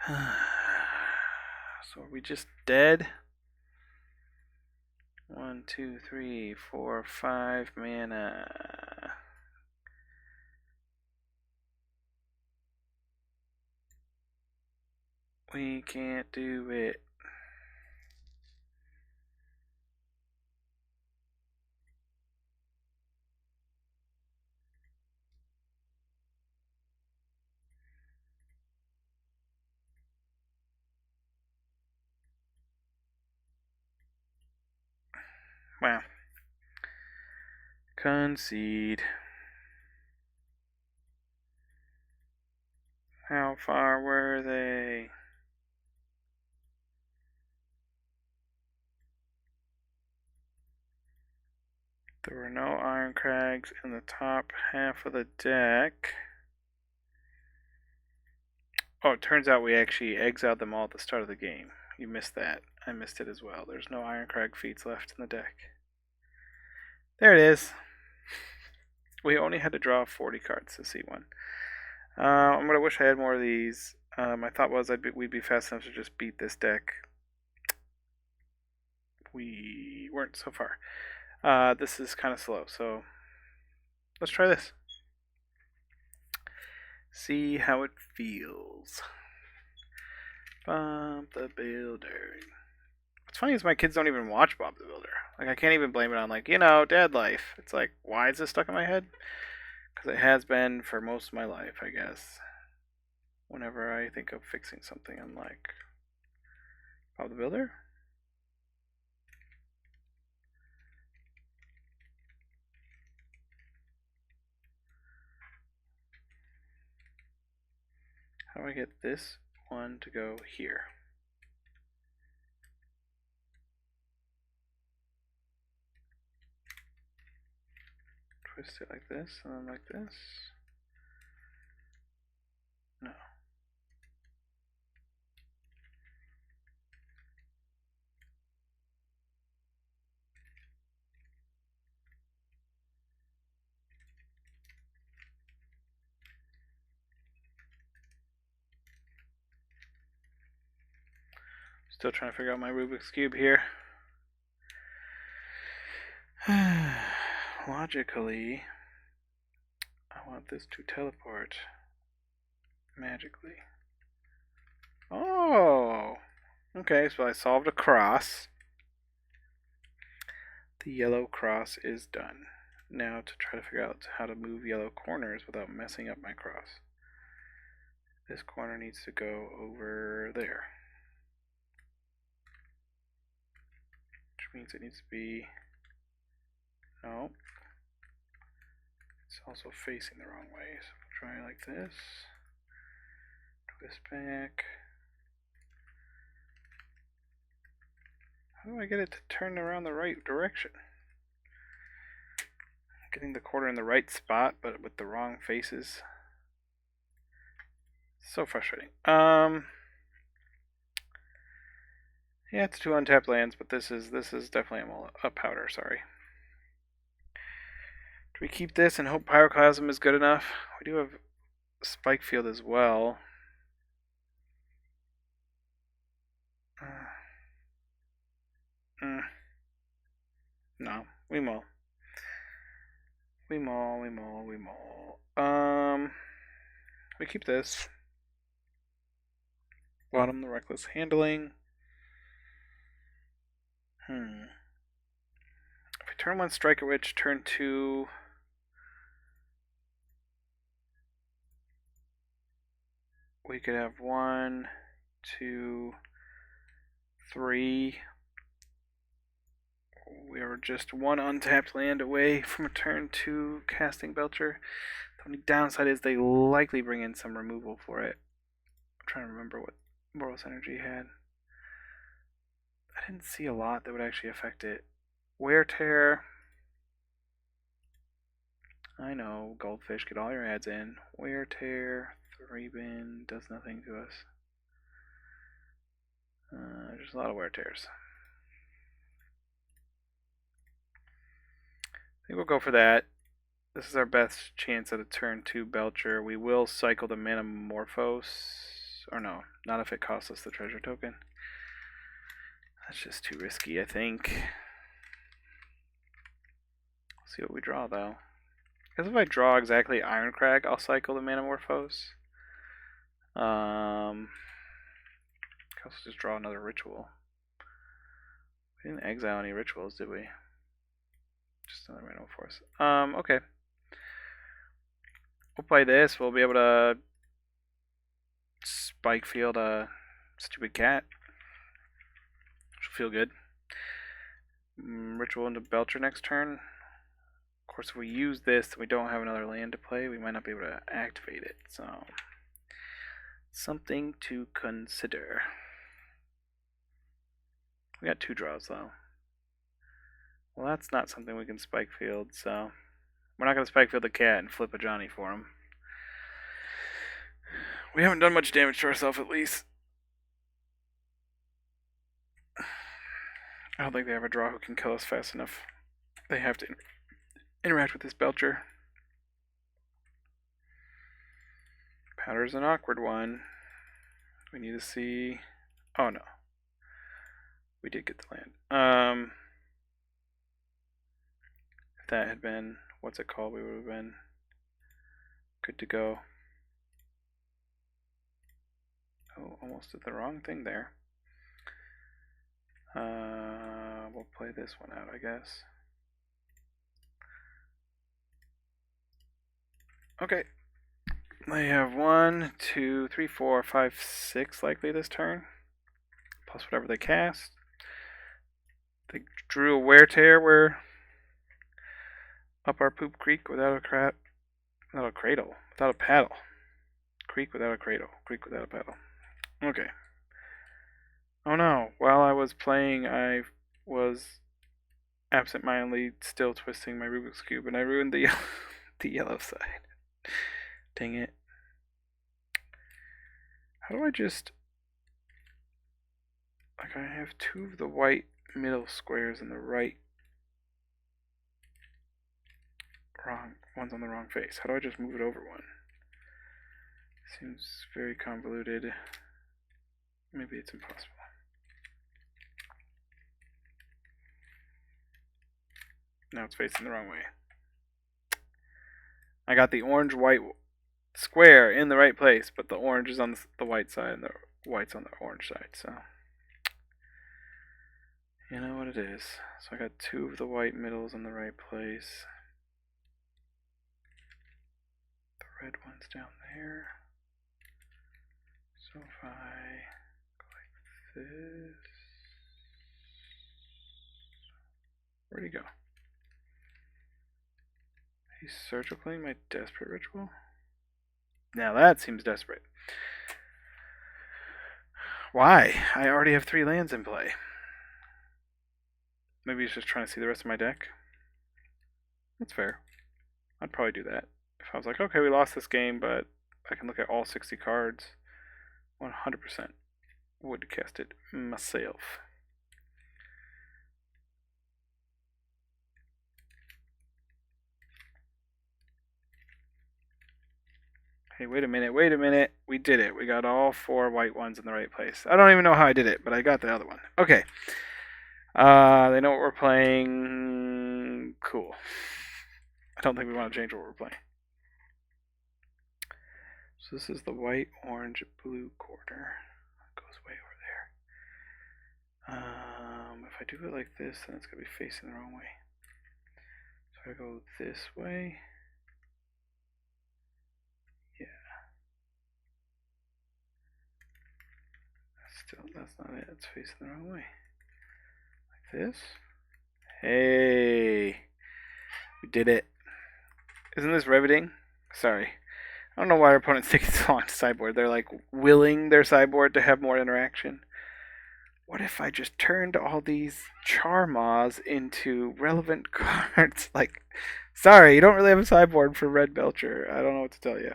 So are we just dead? 1, 2, 3, 4, 5 mana. We can't do it. Wow. Concede. How far were they? There were no Iron Crags in the top half of the deck. Oh, it turns out we actually exiled them all at the start of the game. You missed that. I missed it as well. There's no Iron Crag feats left in the deck. There it is. We only had to draw 40 cards to see one. I'm gonna wish I had more of these. My thought was we'd be fast enough to just beat this deck. We weren't so far. This is kind of slow, so let's try this. See how it feels. Bob the Builder. What's funny is my kids don't even watch Bob the Builder. Like, I can't even blame it on, like, dad life. It's like, why is this stuck in my head? Because it has been for most of my life, I guess. Whenever I think of fixing something, I'm like, Bob the Builder? How do I get this one to go here? Twist it like this, and then like this. No. Still trying to figure out my Rubik's Cube here. Logically, I want this to teleport magically. Oh! Okay, so I solved a cross. The yellow cross is done. Now to try to figure out how to move yellow corners without messing up my cross. This corner needs to go over there. Which means it needs to be... No. It's also facing the wrong way. So we'll try like this. Twist back. How do I get it to turn around the right direction? Getting the quarter in the right spot, but with the wrong faces. So frustrating. Yeah, it's 2 untapped lands, but this is definitely a powder, sorry. Do we keep this and hope Pyroclasm is good enough? We do have Spike Field as well. No, we mull. We mull. We keep this. Bottom the Reckless Handling. If we turn 1 Strike a Witch, turn 2... We could have 1, 2, 3. We are just 1 untapped land away from a turn 2 casting Belcher. The only downside is they likely bring in some removal for it. I'm trying to remember what Boros Energy had. I didn't see a lot that would actually affect it. Wear Tear. I know, Goldfish, get all your ads in. Wear Tear, 3-bin, does nothing to us. There's a lot of Wear Tears. I think we'll go for that. This is our best chance at a turn 2 Belcher. We will cycle the Manamorphose. Or no, not if it costs us the treasure token. That's just too risky, I think. See what we draw, though. Because if I draw exactly Iron Crag, I'll cycle the Manamorphose. I can also just draw another ritual. We didn't exile any rituals, did we? Just another random force. Okay. We'll play this. We'll be able to Spike Field a stupid cat. Which will feel good. Ritual into Belcher next turn. Of course, if we use this and we don't have another land to play, we might not be able to activate it. So, something to consider. We got 2 draws though. Well, that's not something we can spike field, so we're not going to spike field the cat and flip a Johnny for him. We haven't done much damage to ourselves, at least. I don't think they have a draw who can kill us fast enough. They have to interact with this Belcher. Powder's an awkward one. We need to see... Oh, no. We did get the land. If that had been... What's it called? We would have been good to go. Oh, almost did the wrong thing there. We'll play this one out, I guess. Okay. They have 1, 2, 3, 4, 5, 6 likely this turn. Plus whatever they cast. They drew a wear tear. We're up our poop creek without a cradle, without a paddle. Creek without a cradle. Creek without a paddle. Okay. Oh no, while I was playing, I was absentmindedly still twisting my Rubik's Cube, and I ruined the yellow side. Dang it. How do I just... Like, I have 2 of the white middle squares in the right... One's on the wrong face. How do I just move it over one? Seems very convoluted. Maybe it's impossible. Now it's facing the wrong way. I got the orange-white square in the right place, but the orange is on the white side and the white's on the orange side, so... You know what it is. So I got 2 of the white middles in the right place. The red one's down there. So if I go like this... Where'd he go? He's surgically my desperate ritual? Now that seems desperate. Why? I already have 3 lands in play. Maybe he's just trying to see the rest of my deck. That's fair. I'd probably do that. If I was like, okay, we lost this game, but I can look at all 60 cards. 100% would cast it myself. Hey, wait a minute. We did it. We got all 4 white ones in the right place. I don't even know how I did it, but I got the other one. Okay. They know what we're playing. Cool. I don't think we want to change what we're playing. So this is the white, orange, blue corner. It goes way over there. If I do it like this, then it's going to be facing the wrong way. So I go this way. Yeah. That's not it. It's facing the wrong way. Like this. Hey. We did it. Isn't this riveting? Sorry. I don't know why our opponent's taking so long to sideboard. They're like willing their sideboard to have more interaction. What if I just turned all these Charmaws into relevant cards? Like, sorry, you don't really have a sideboard for Red Belcher. I don't know what to tell you.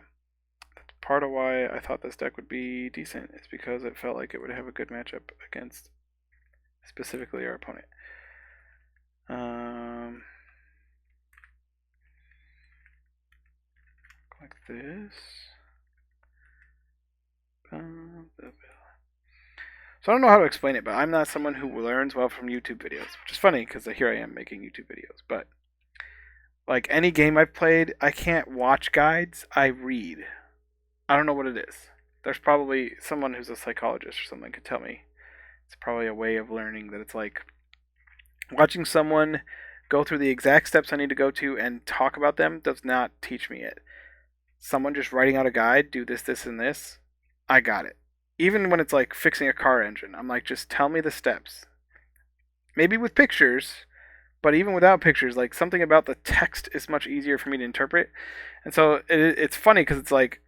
That's part of why I thought this deck would be decent. It's because it felt like it would have a good matchup against specifically our opponent. Like this. So I don't know how to explain it, but I'm not someone who learns well from YouTube videos, which is funny because here I am making YouTube videos. But like any game I've played, I can't watch guides. I read. I don't know what it is. There's probably someone who's a psychologist or something could tell me. It's probably a way of learning that it's like watching someone go through the exact steps I need to go to and talk about them does not teach me it. Someone just writing out a guide, do this, this, and this, I got it. Even when it's like fixing a car engine, I'm like, just tell me the steps. Maybe with pictures, but even without pictures, like something about the text is much easier for me to interpret. And so it's funny because it's like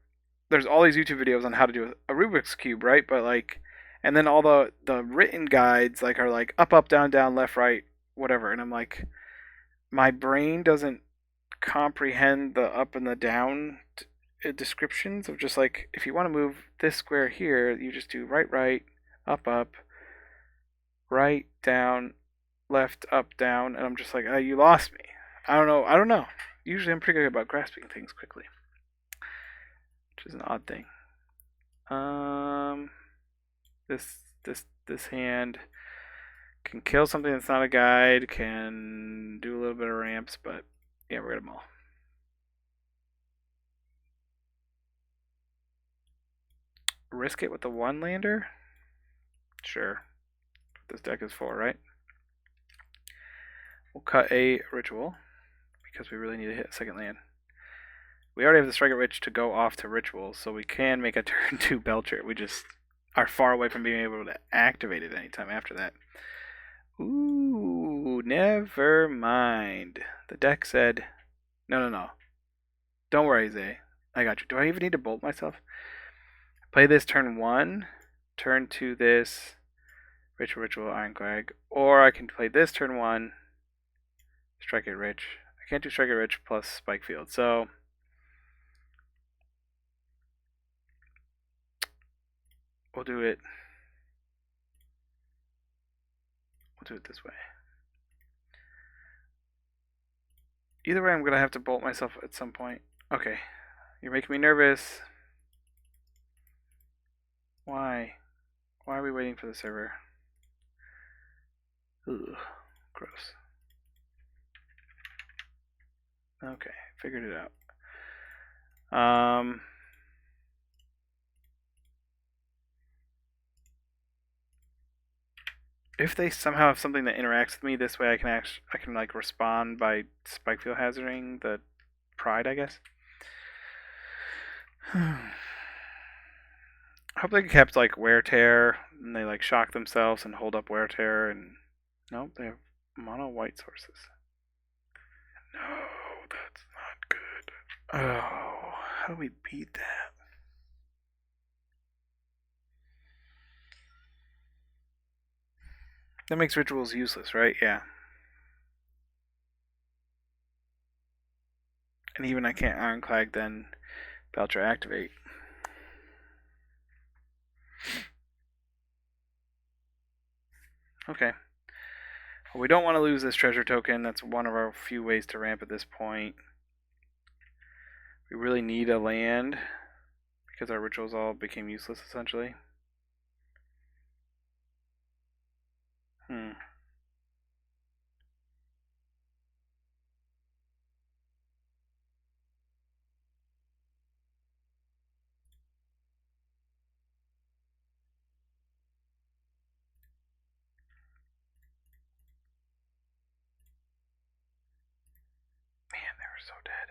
there's all these YouTube videos on how to do a Rubik's cube, right? But like, and then all the written guides like are like up, down, down, left, right, whatever. And I'm like, my brain doesn't comprehend the up and the down descriptions of just like if you want to move this square here, you just do right, right, up, right, down, left, up, down, and I'm just like, you lost me. I don't know. Usually I'm pretty good about grasping things quickly, which is an odd thing. This hand can kill something that's not a guide, can do a little bit of ramps, but yeah, we're gonna maul. Risk it with the one lander? Sure. This deck is full, right? We'll cut a ritual because we really need to hit a second land. We already have the Strike Rich to go off to rituals, so we can make a turn 2 Belcher. We just are far away from being able to activate it anytime after that. Ooh, never mind. The deck said, no. Don't worry, Zay. I got you. Do I even need to bolt myself? Play this turn 1, turn 2 this, Ritual, Ironclad, or I can play this turn 1, Strike It Rich. I can't do Strike It Rich plus Spike Field, so we'll do it this way. Either way, I'm going to have to bolt myself at some point. Okay. You're making me nervous. Why? Why are we waiting for the server? Ugh. Gross. Okay. Figured it out. If they somehow have something that interacts with me this way, I can like respond by Spikefield hazarding the Pride, I guess. I hope they kept like Wear Tear and they like shock themselves and hold up Wear Tear and nope, they have mono white sources. No, that's not good. Oh, how do we beat that? That makes rituals useless, right? Yeah. And even I can't Ironclad then Belcher activate. Okay. Well, we don't want to lose this treasure token. That's one of our few ways to ramp at this point. We really need a land because our rituals all became useless essentially. Man, they were so dead.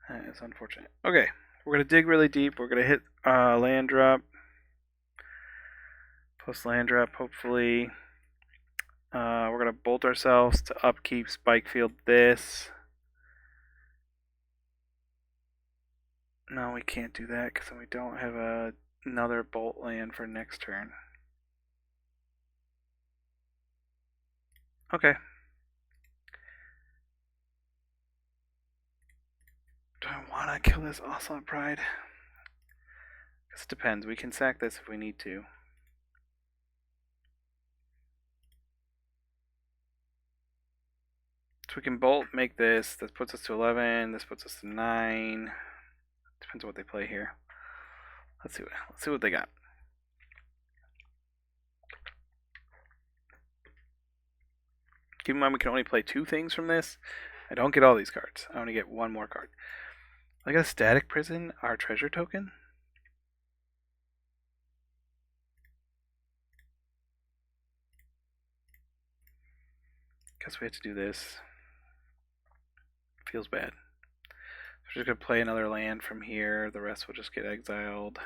That is unfortunate. Okay, we're going to dig really deep. We're going to hit land drop. Plus land drop, hopefully. We're going to bolt ourselves to upkeep Spike Field this. No, we can't do that because we don't have another bolt land for next turn. Okay. Do I want to kill this Ocelot Pride? This depends. We can sack this if we need to. So we can bolt, make this. This puts us to 11. This puts us to 9. Depends on what they play here. Let's see what they got. Keep in mind we can only play 2 things from this. I don't get all these cards. I only get 1 more card. I got a Static Prison, our treasure token. Guess we have to do this. Feels bad. We're just going to play another land from here. The rest will just get exiled.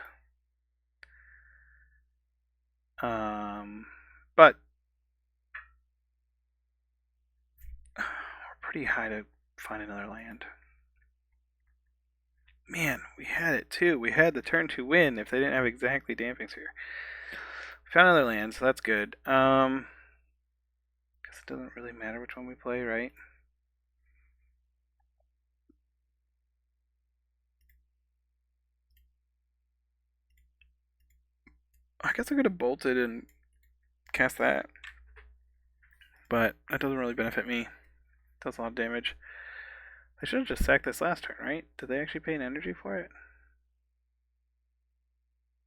But pretty high to find another land. Man, we had it too. We had the turn to win if they didn't have exactly Damping Sphere. Found another land, so that's good. Guess it doesn't really matter which one we play, right? I guess I could have bolted and cast that. But that doesn't really benefit me. It does a lot of damage. I should have just sacked this last turn, right? Did they actually pay an energy for it?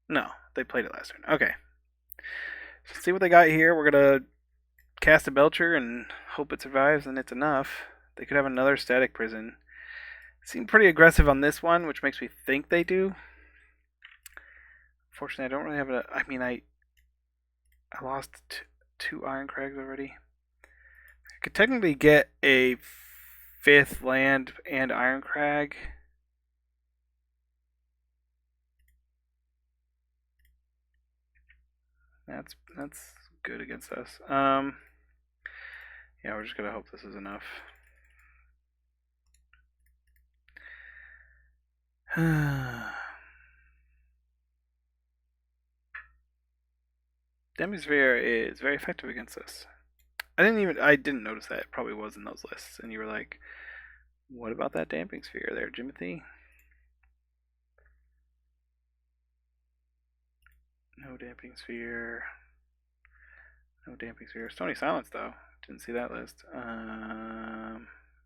No, they played it last turn. Okay. Let's see what they got here. We're going to cast a Belcher and hope it survives, and it's enough. They could have another Static Prison. Seem pretty aggressive on this one, which makes me think they do. Fortunately, I don't really have I mean, I lost two Iron Crags already. I could technically get a 5th land and Iron Crag. That's good against us. Yeah, we're just gonna hope this is enough. Demisphere is very effective against this. I didn't notice that. It probably was in those lists. And you were like, what about that Damping Sphere there, Jimothy? No Damping Sphere. No Damping Sphere. Stony Silence, though. Didn't see that list.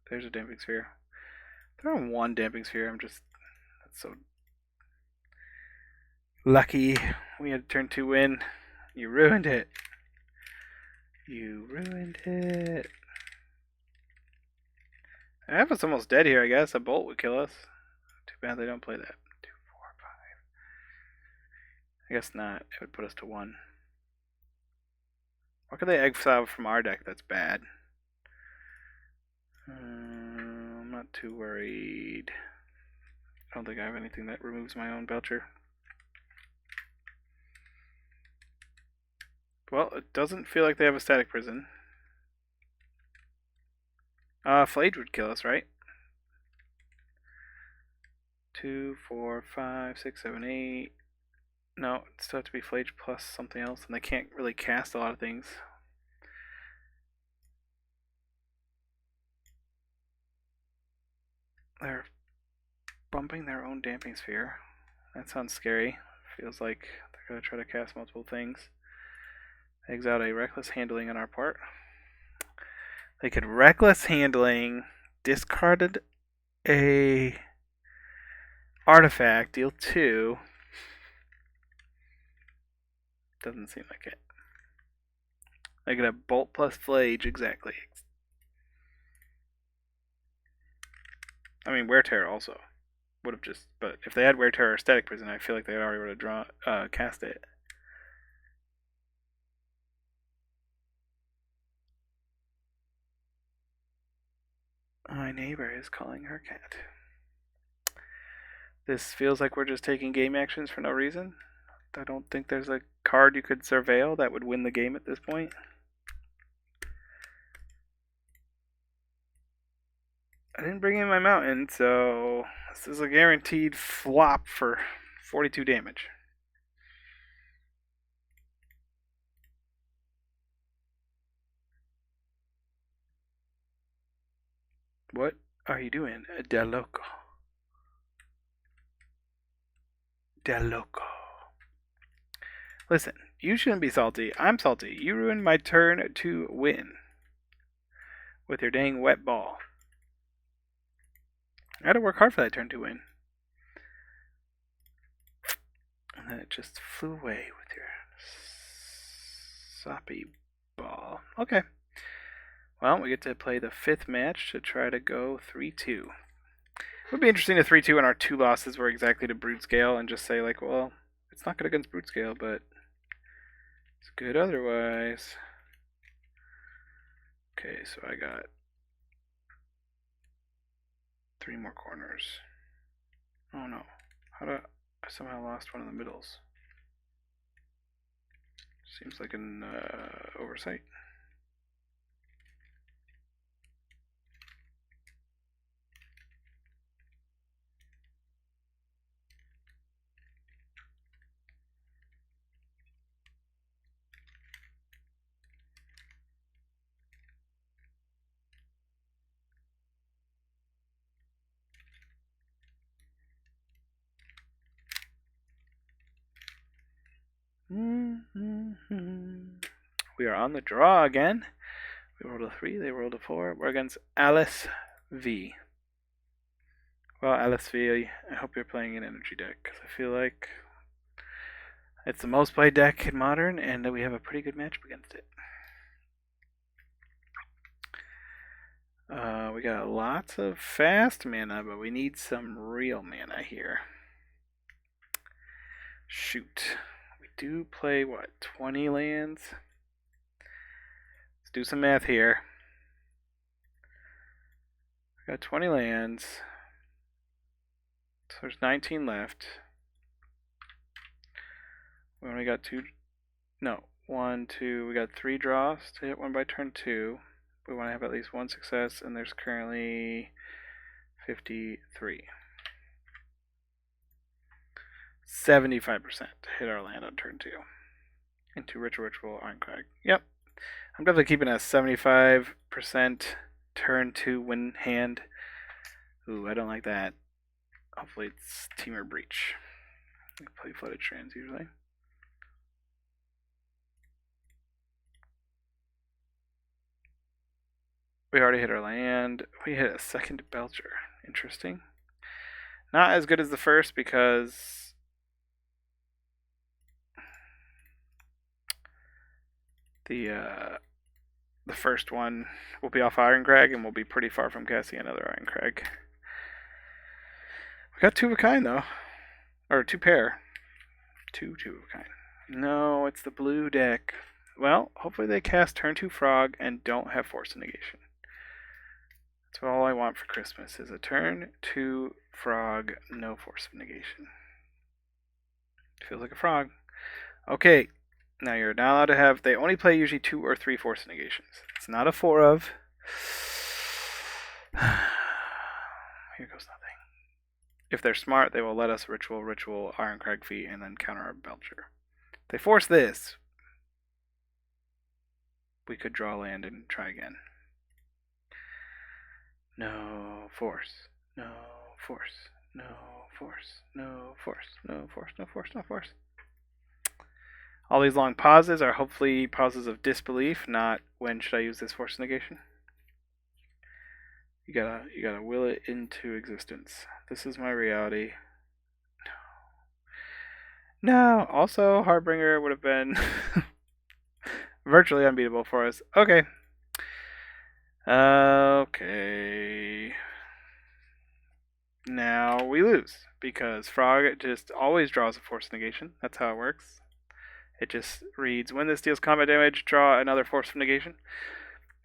There's a Damping Sphere. They're on one Damping Sphere. That's so lucky. We had turn 2 win. You ruined it. You ruined it. Alpha's almost dead here, I guess. A bolt would kill us. Too bad they don't play that. 2, 4, 5. I guess not. It would put us to 1. What could they exile from our deck that's bad? I'm not too worried. I don't think I have anything that removes my own Belcher. Well, it doesn't feel like they have a Static Prison. Flage would kill us, right? 2, 4, 5, 6, 7, 8. No, it still has to be Flage plus something else, and they can't really cast a lot of things. They're bumping their own Damping Sphere. That sounds scary. Feels like they're going to try to cast multiple things. Eggs out a Reckless Handling on our part. They could Reckless Handling, discarded a artifact, deal 2. Doesn't seem like it. They could have Bolt plus Flage, exactly. I mean, Wear Terror also would have just, but if they had Wear Terror or Static Prison, I feel like they already would have cast it. My neighbor is calling her cat. This feels like we're just taking game actions for no reason. I don't think there's a card you could surveil that would win the game at this point. I didn't bring in my mountain, so this is a guaranteed flop for 42 damage. What are you doing, Del Loco? Del Loco. Listen, you shouldn't be salty. I'm salty. You ruined my turn to win with your dang wet ball. I had to work hard for that turn to win. And then it just flew away with your soppy ball. Okay. Well, we get to play the 5th match to try to go 3-2. It would be interesting to 3-2 and our 2 losses were exactly to Broodscale and just say, like, well, it's not good against Broodscale, but it's good otherwise. Okay, so I got 3 more corners. Oh no. How do I somehow lost one of the middles? Seems like an oversight. are on the draw again. We rolled a 3, they rolled a 4. We're against Alice V. Well, Alice V, I hope you're playing an energy deck, because I feel like it's the most played deck in Modern, and we have a pretty good matchup against it. We got lots of fast mana, but we need some real mana here. Shoot. We do play, what, 20 lands? Let's do some math here. We got 20 lands. So there's 19 left. We only got 1, 2, we got 3 draws to hit one by turn 2. We want to have at least one success, and there's currently 53. 75% to hit our land on turn 2. Into Ritual Ironcrag. Yep. I'm definitely keeping a 75% turn 2 win hand. Ooh, I don't like that. Hopefully it's Temur Breach. I play Flooded Strands usually. We already hit our land. We hit a second Belcher. Interesting. Not as good as the first because the first one will be off Ironcrag and we'll be pretty far from casting another Ironcrag. We got 2 of a kind though. Or 2 pair. 2 of a kind. No, it's the blue deck. Well, hopefully they cast turn 2 Frog and don't have Force of Negation. That's all I want for Christmas is a turn 2 Frog, no Force of Negation. Feels like a frog. Okay, now you're not allowed to have, they only play usually 2 or 3 Force of Negations. It's not a 4 of. Here goes nothing. If they're smart, they will let us Ritual, Ironcrag Fee, and then counter our Belcher. If they force this, we could draw land and try again. No force. No force. No force. No force. No force. No force. No force. All these long pauses are hopefully pauses of disbelief, not when should I use this Force Negation. You gotta will it into existence. This is my reality. No. Also, Harbinger would have been virtually unbeatable for us. Okay. Okay. Now we lose because Frog just always draws a Force Negation. That's how it works. It just reads when this deals combat damage, draw another Force of Negation.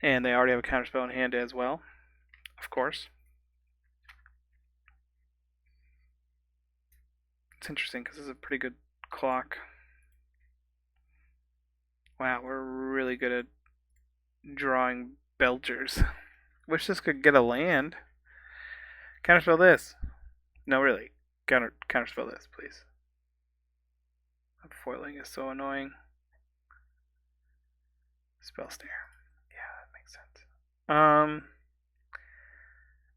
And they already have a counterspell in hand as well, of course. It's interesting because this is a pretty good clock. Wow, we're really good at drawing Belchers. Wish this could get a land. Counterspell this. No, really. Counterspell this, please. Foiling is so annoying. Spell Snare. Yeah, that makes sense.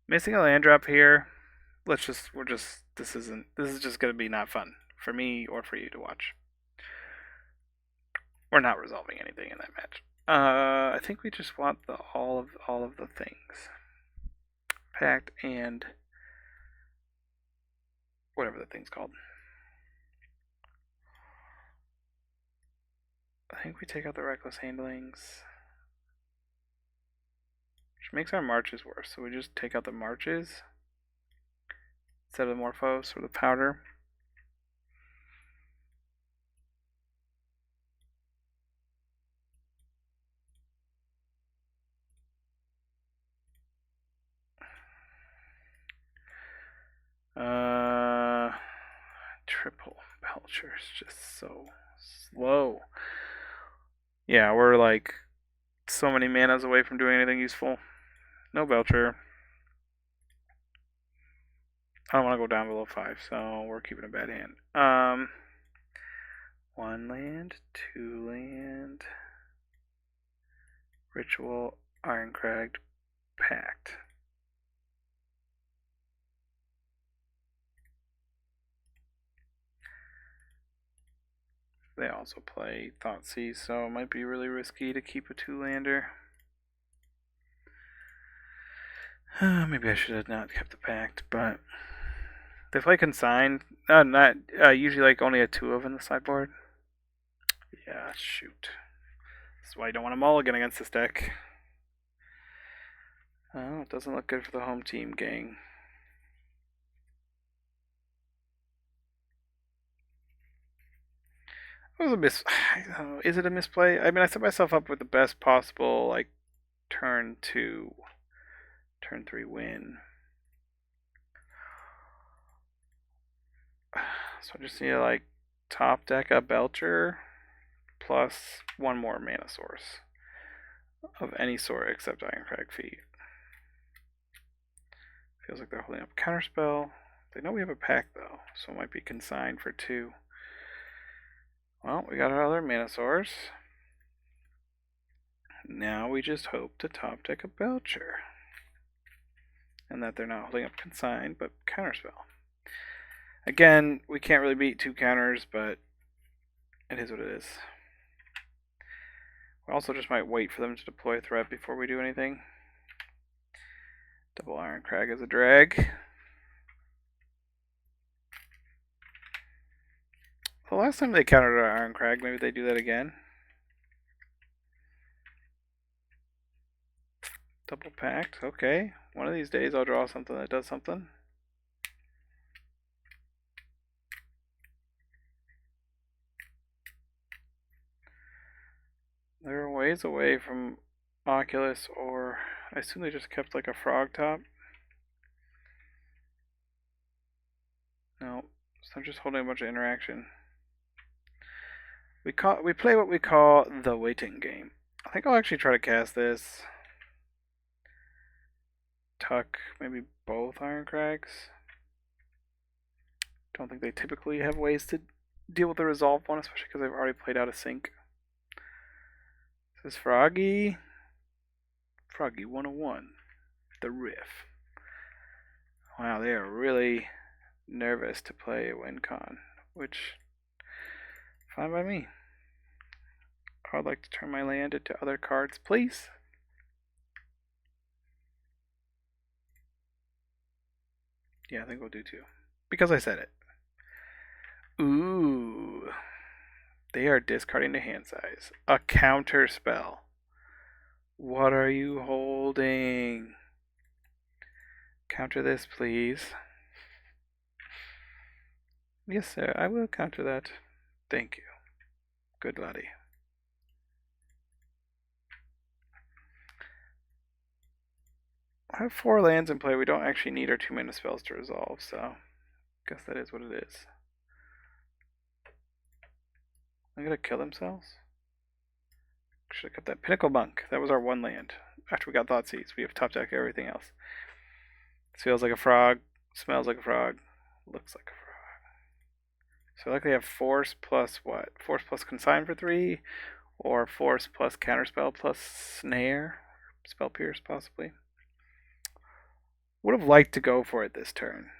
Missing a land drop here. This is just gonna be not fun for me or for you to watch. We're not resolving anything in that match. I think we just want all of the things. Pact and whatever the thing's called. I think we take out the Reckless Handlings, which makes our marches worse. So we just take out the marches instead of the Morphos or the powder. Triple Belcher is just so slow. Yeah, we're like so many manas away from doing anything useful. No Belcher. I don't want to go down below 5, so we're keeping a bad hand. 1 land, 2 land, Ritual, Ironcrag, Pact. They also play Thoughtseize, so it might be really risky to keep a 2-lander. Maybe I should have not kept the pact, but they play Consigned. Not usually like only a 2 of in the sideboard. Yeah, shoot. That's why you don't want to mulligan against this deck. Oh, it doesn't look good for the home team, gang. It was a is it a misplay? I mean, I set myself up with the best possible, like, turn 2, turn 3 win. So I just need to, like, top deck a Belcher plus one more mana source of any sort except Ironcrag Feet. Feels like they're holding up Counterspell. They know we have a pack though, so it might be Consigned for 2. Well, we got our other mana source. Now we just hope to top deck a Belcher. And that they're not holding up Consigned, but Counterspell. Again, we can't really beat 2 counters, but it is what it is. We also just might wait for them to deploy a threat before we do anything. Double Ironcrag as a drag. The last time they countered our Ironcrag, maybe they do that again. Double Pact, okay. One of these days I'll draw something that does something. They're ways away from Oculus, or I assume they just kept like a frog top. No, so they're just holding a bunch of interaction. We play what we call the waiting game. I think I'll actually try to cast this. Tuck maybe both Ironcrags. Don't think they typically have ways to deal with the resolve one, especially because they've already played out a sync. This is Froggy 101, the Riff. Wow, they are really nervous to play a WinCon, which fine by me. I'd like to turn my land into other cards, please. Yeah, I think we'll do 2. Because I said it. Ooh. They are discarding the hand size. A counter spell. What are you holding? Counter this, please. Yes, sir. I will counter that. Thank you. Good laddie. I have 4 lands in play. We don't actually need our 2 mana spells to resolve, so I guess that is what it is. I'm gonna kill themselves. Should have kept that Pinnacle Monk. That was our 1 land. After we got Thoughtseize, we have top deck everything else. This feels like a frog. Smells like a frog. Looks like a frog. So I likely have Force plus what? Force plus Consign for 3, or Force plus Counterspell plus Snare, Spell Pierce possibly. Would have liked to go for it this turn.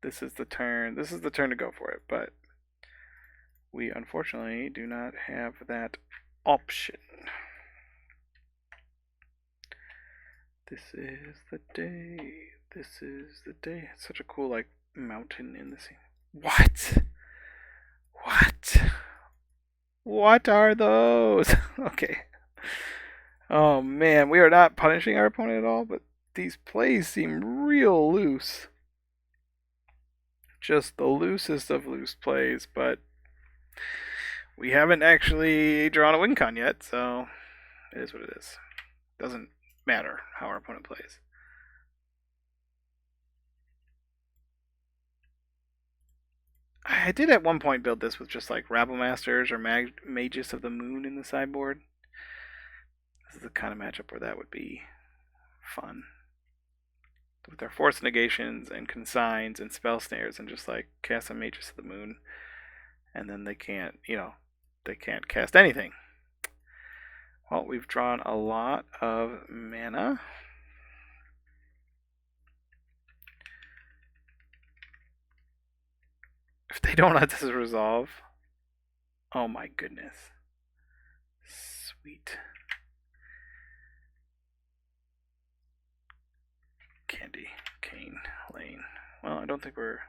This is the turn. This is the turn to go for it, but we unfortunately do not have that option. This is the day. This is the day. It's such a cool like mountain in the scene. What? What? What are those? Okay. Oh man, we are not punishing our opponent at all, but these plays seem real loose. Just the loosest of loose plays, but we haven't actually drawn a WinCon yet, so it is what it is. Doesn't matter how our opponent plays. I did at one point build this with just like Rabble Masters or Magus of the Moon in the sideboard. This is the kind of matchup where that would be fun. With their Force Negations and Consigns and Spell Snares and just like cast a Magus of the Moon. And then they can't, they can't cast anything. Well, we've drawn a lot of mana. If they don't let this resolve, Oh my goodness. Sweet. Candy, Cane, Lane. Well, I don't think we're...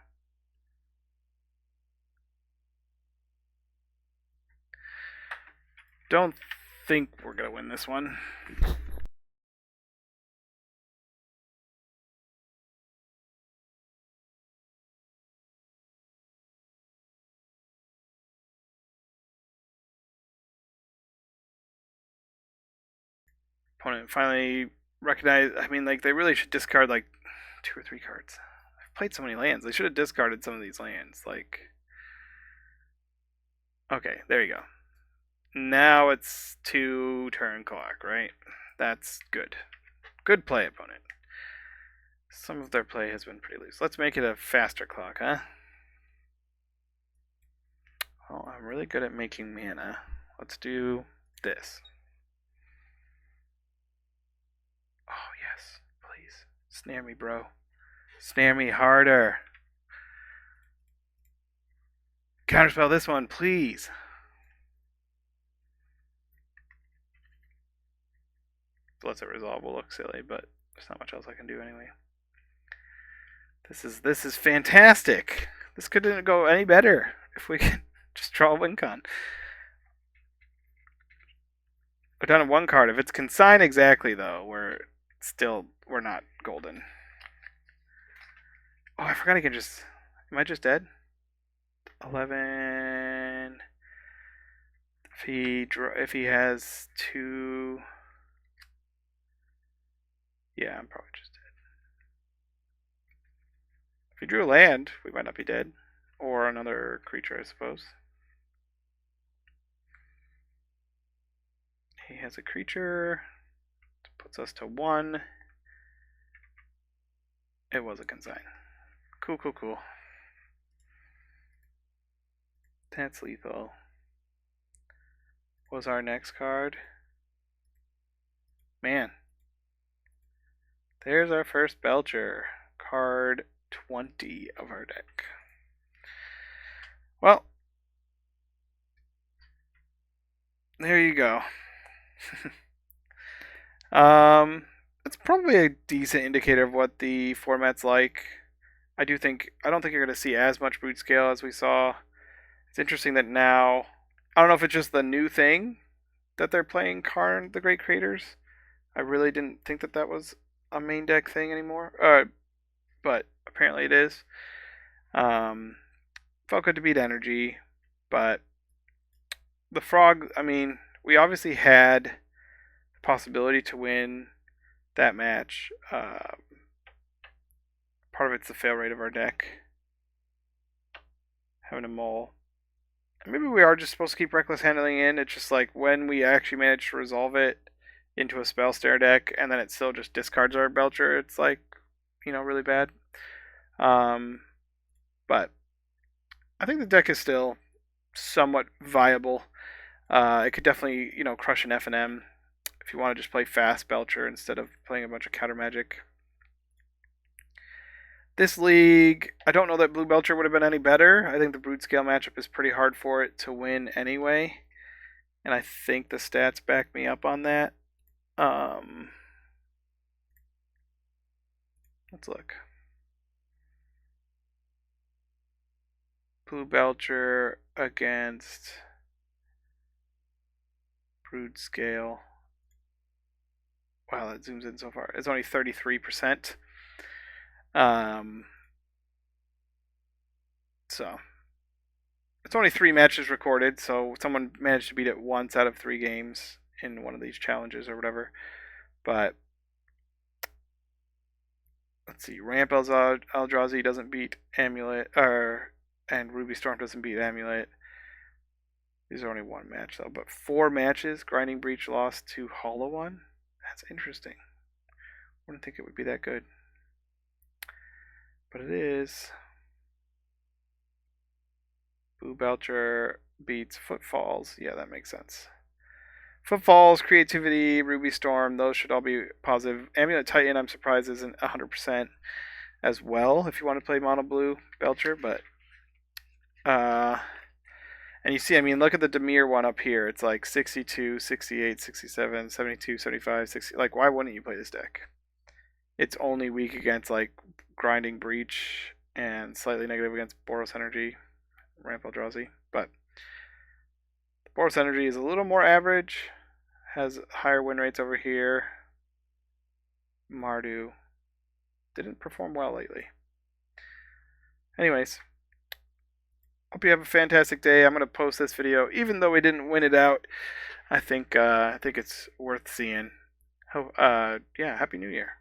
Don't think we're going to win this one. Opponent finally recognized... I mean, like, they really should discard, like, 2 or 3 cards. I've played so many lands. They should have discarded some of these lands. Like... Okay, there you go. Now it's 2 turn clock, right? That's good. Good play, opponent. Some of their play has been pretty loose. Let's make it a faster clock, huh? Well, I'm really good at making mana. Let's do this. Oh, yes. Please. Snare me, bro. Snare me harder. Counterspell this one, please. Lets it resolve will look silly, but there's not much else I can do anyway. This is fantastic. This couldn't go any better if we can just draw a win con. We're down to 1 card. If it's consign exactly though, we're not golden. Oh, I forgot I can just... Am I just dead? 11. If he has 2... Yeah, I'm probably just dead. If he drew a land, we might not be dead. Or another creature, I suppose. He has a creature. Puts us to 1. It was a consign. Cool, cool, cool. That's lethal. What was our next card? Man. There's our first Belcher. Card 20 of our deck. Well, there you go. It's probably a decent indicator of what the format's like. I don't think you're going to see as much Broodscale as we saw. It's interesting that now, I don't know if it's just the new thing that they're playing Karn, the Great Creators. I really didn't think that was a main deck thing anymore. But apparently it is. Felt good to beat Energy, but the Frog, I mean, we obviously had the possibility to win that match. Part of it's the fail rate of our deck. Having a mull. Maybe we are just supposed to keep Reckless Handling in. It's just like when we actually manage to resolve it into a Spell Stare deck and then it still just discards our Belcher, it's like, really bad. But I think the deck is still somewhat viable. It could definitely, crush an F&M if you want to just play fast Belcher instead of playing a bunch of counter magic. This league, I don't know that Blue Belcher would have been any better. I think the Broodscale matchup is pretty hard for it to win anyway. And I think the stats back me up on that. Let's look. Blue Belcher against Broodscale. Wow, that zooms in so far. It's only 33%. So it's only 3 matches recorded, so someone managed to beat it once out of 3 games in one of these challenges or whatever. But let's see, Ramp Eldrazi doesn't beat Amulet, and Ruby Storm doesn't beat Amulet. These are only 1 match though, but 4 matches. Grinding Breach lost to Hollow One. That's interesting. Wouldn't think it would be that good, but it is. Blue Belcher beats Footfalls. Yeah, that makes sense. Footfalls, Creativity, Ruby Storm, those should all be positive. Amulet Titan, I'm surprised, isn't 100% as well if you want to play Mono Blue Belcher, but And you see, I mean, look at the Dimir one up here. It's like 62, 68, 67, 72, 75, 60. Like, why wouldn't you play this deck? It's only weak against, like, Grinding Breach and slightly negative against Boros Energy, Ramp Eldrazi. But Boros Energy is a little more average, has higher win rates over here. Mardu didn't perform well lately. Anyways, hope you have a fantastic day. I'm going to post this video, even though we didn't win it out. I think it's worth seeing. Yeah, Happy New Year.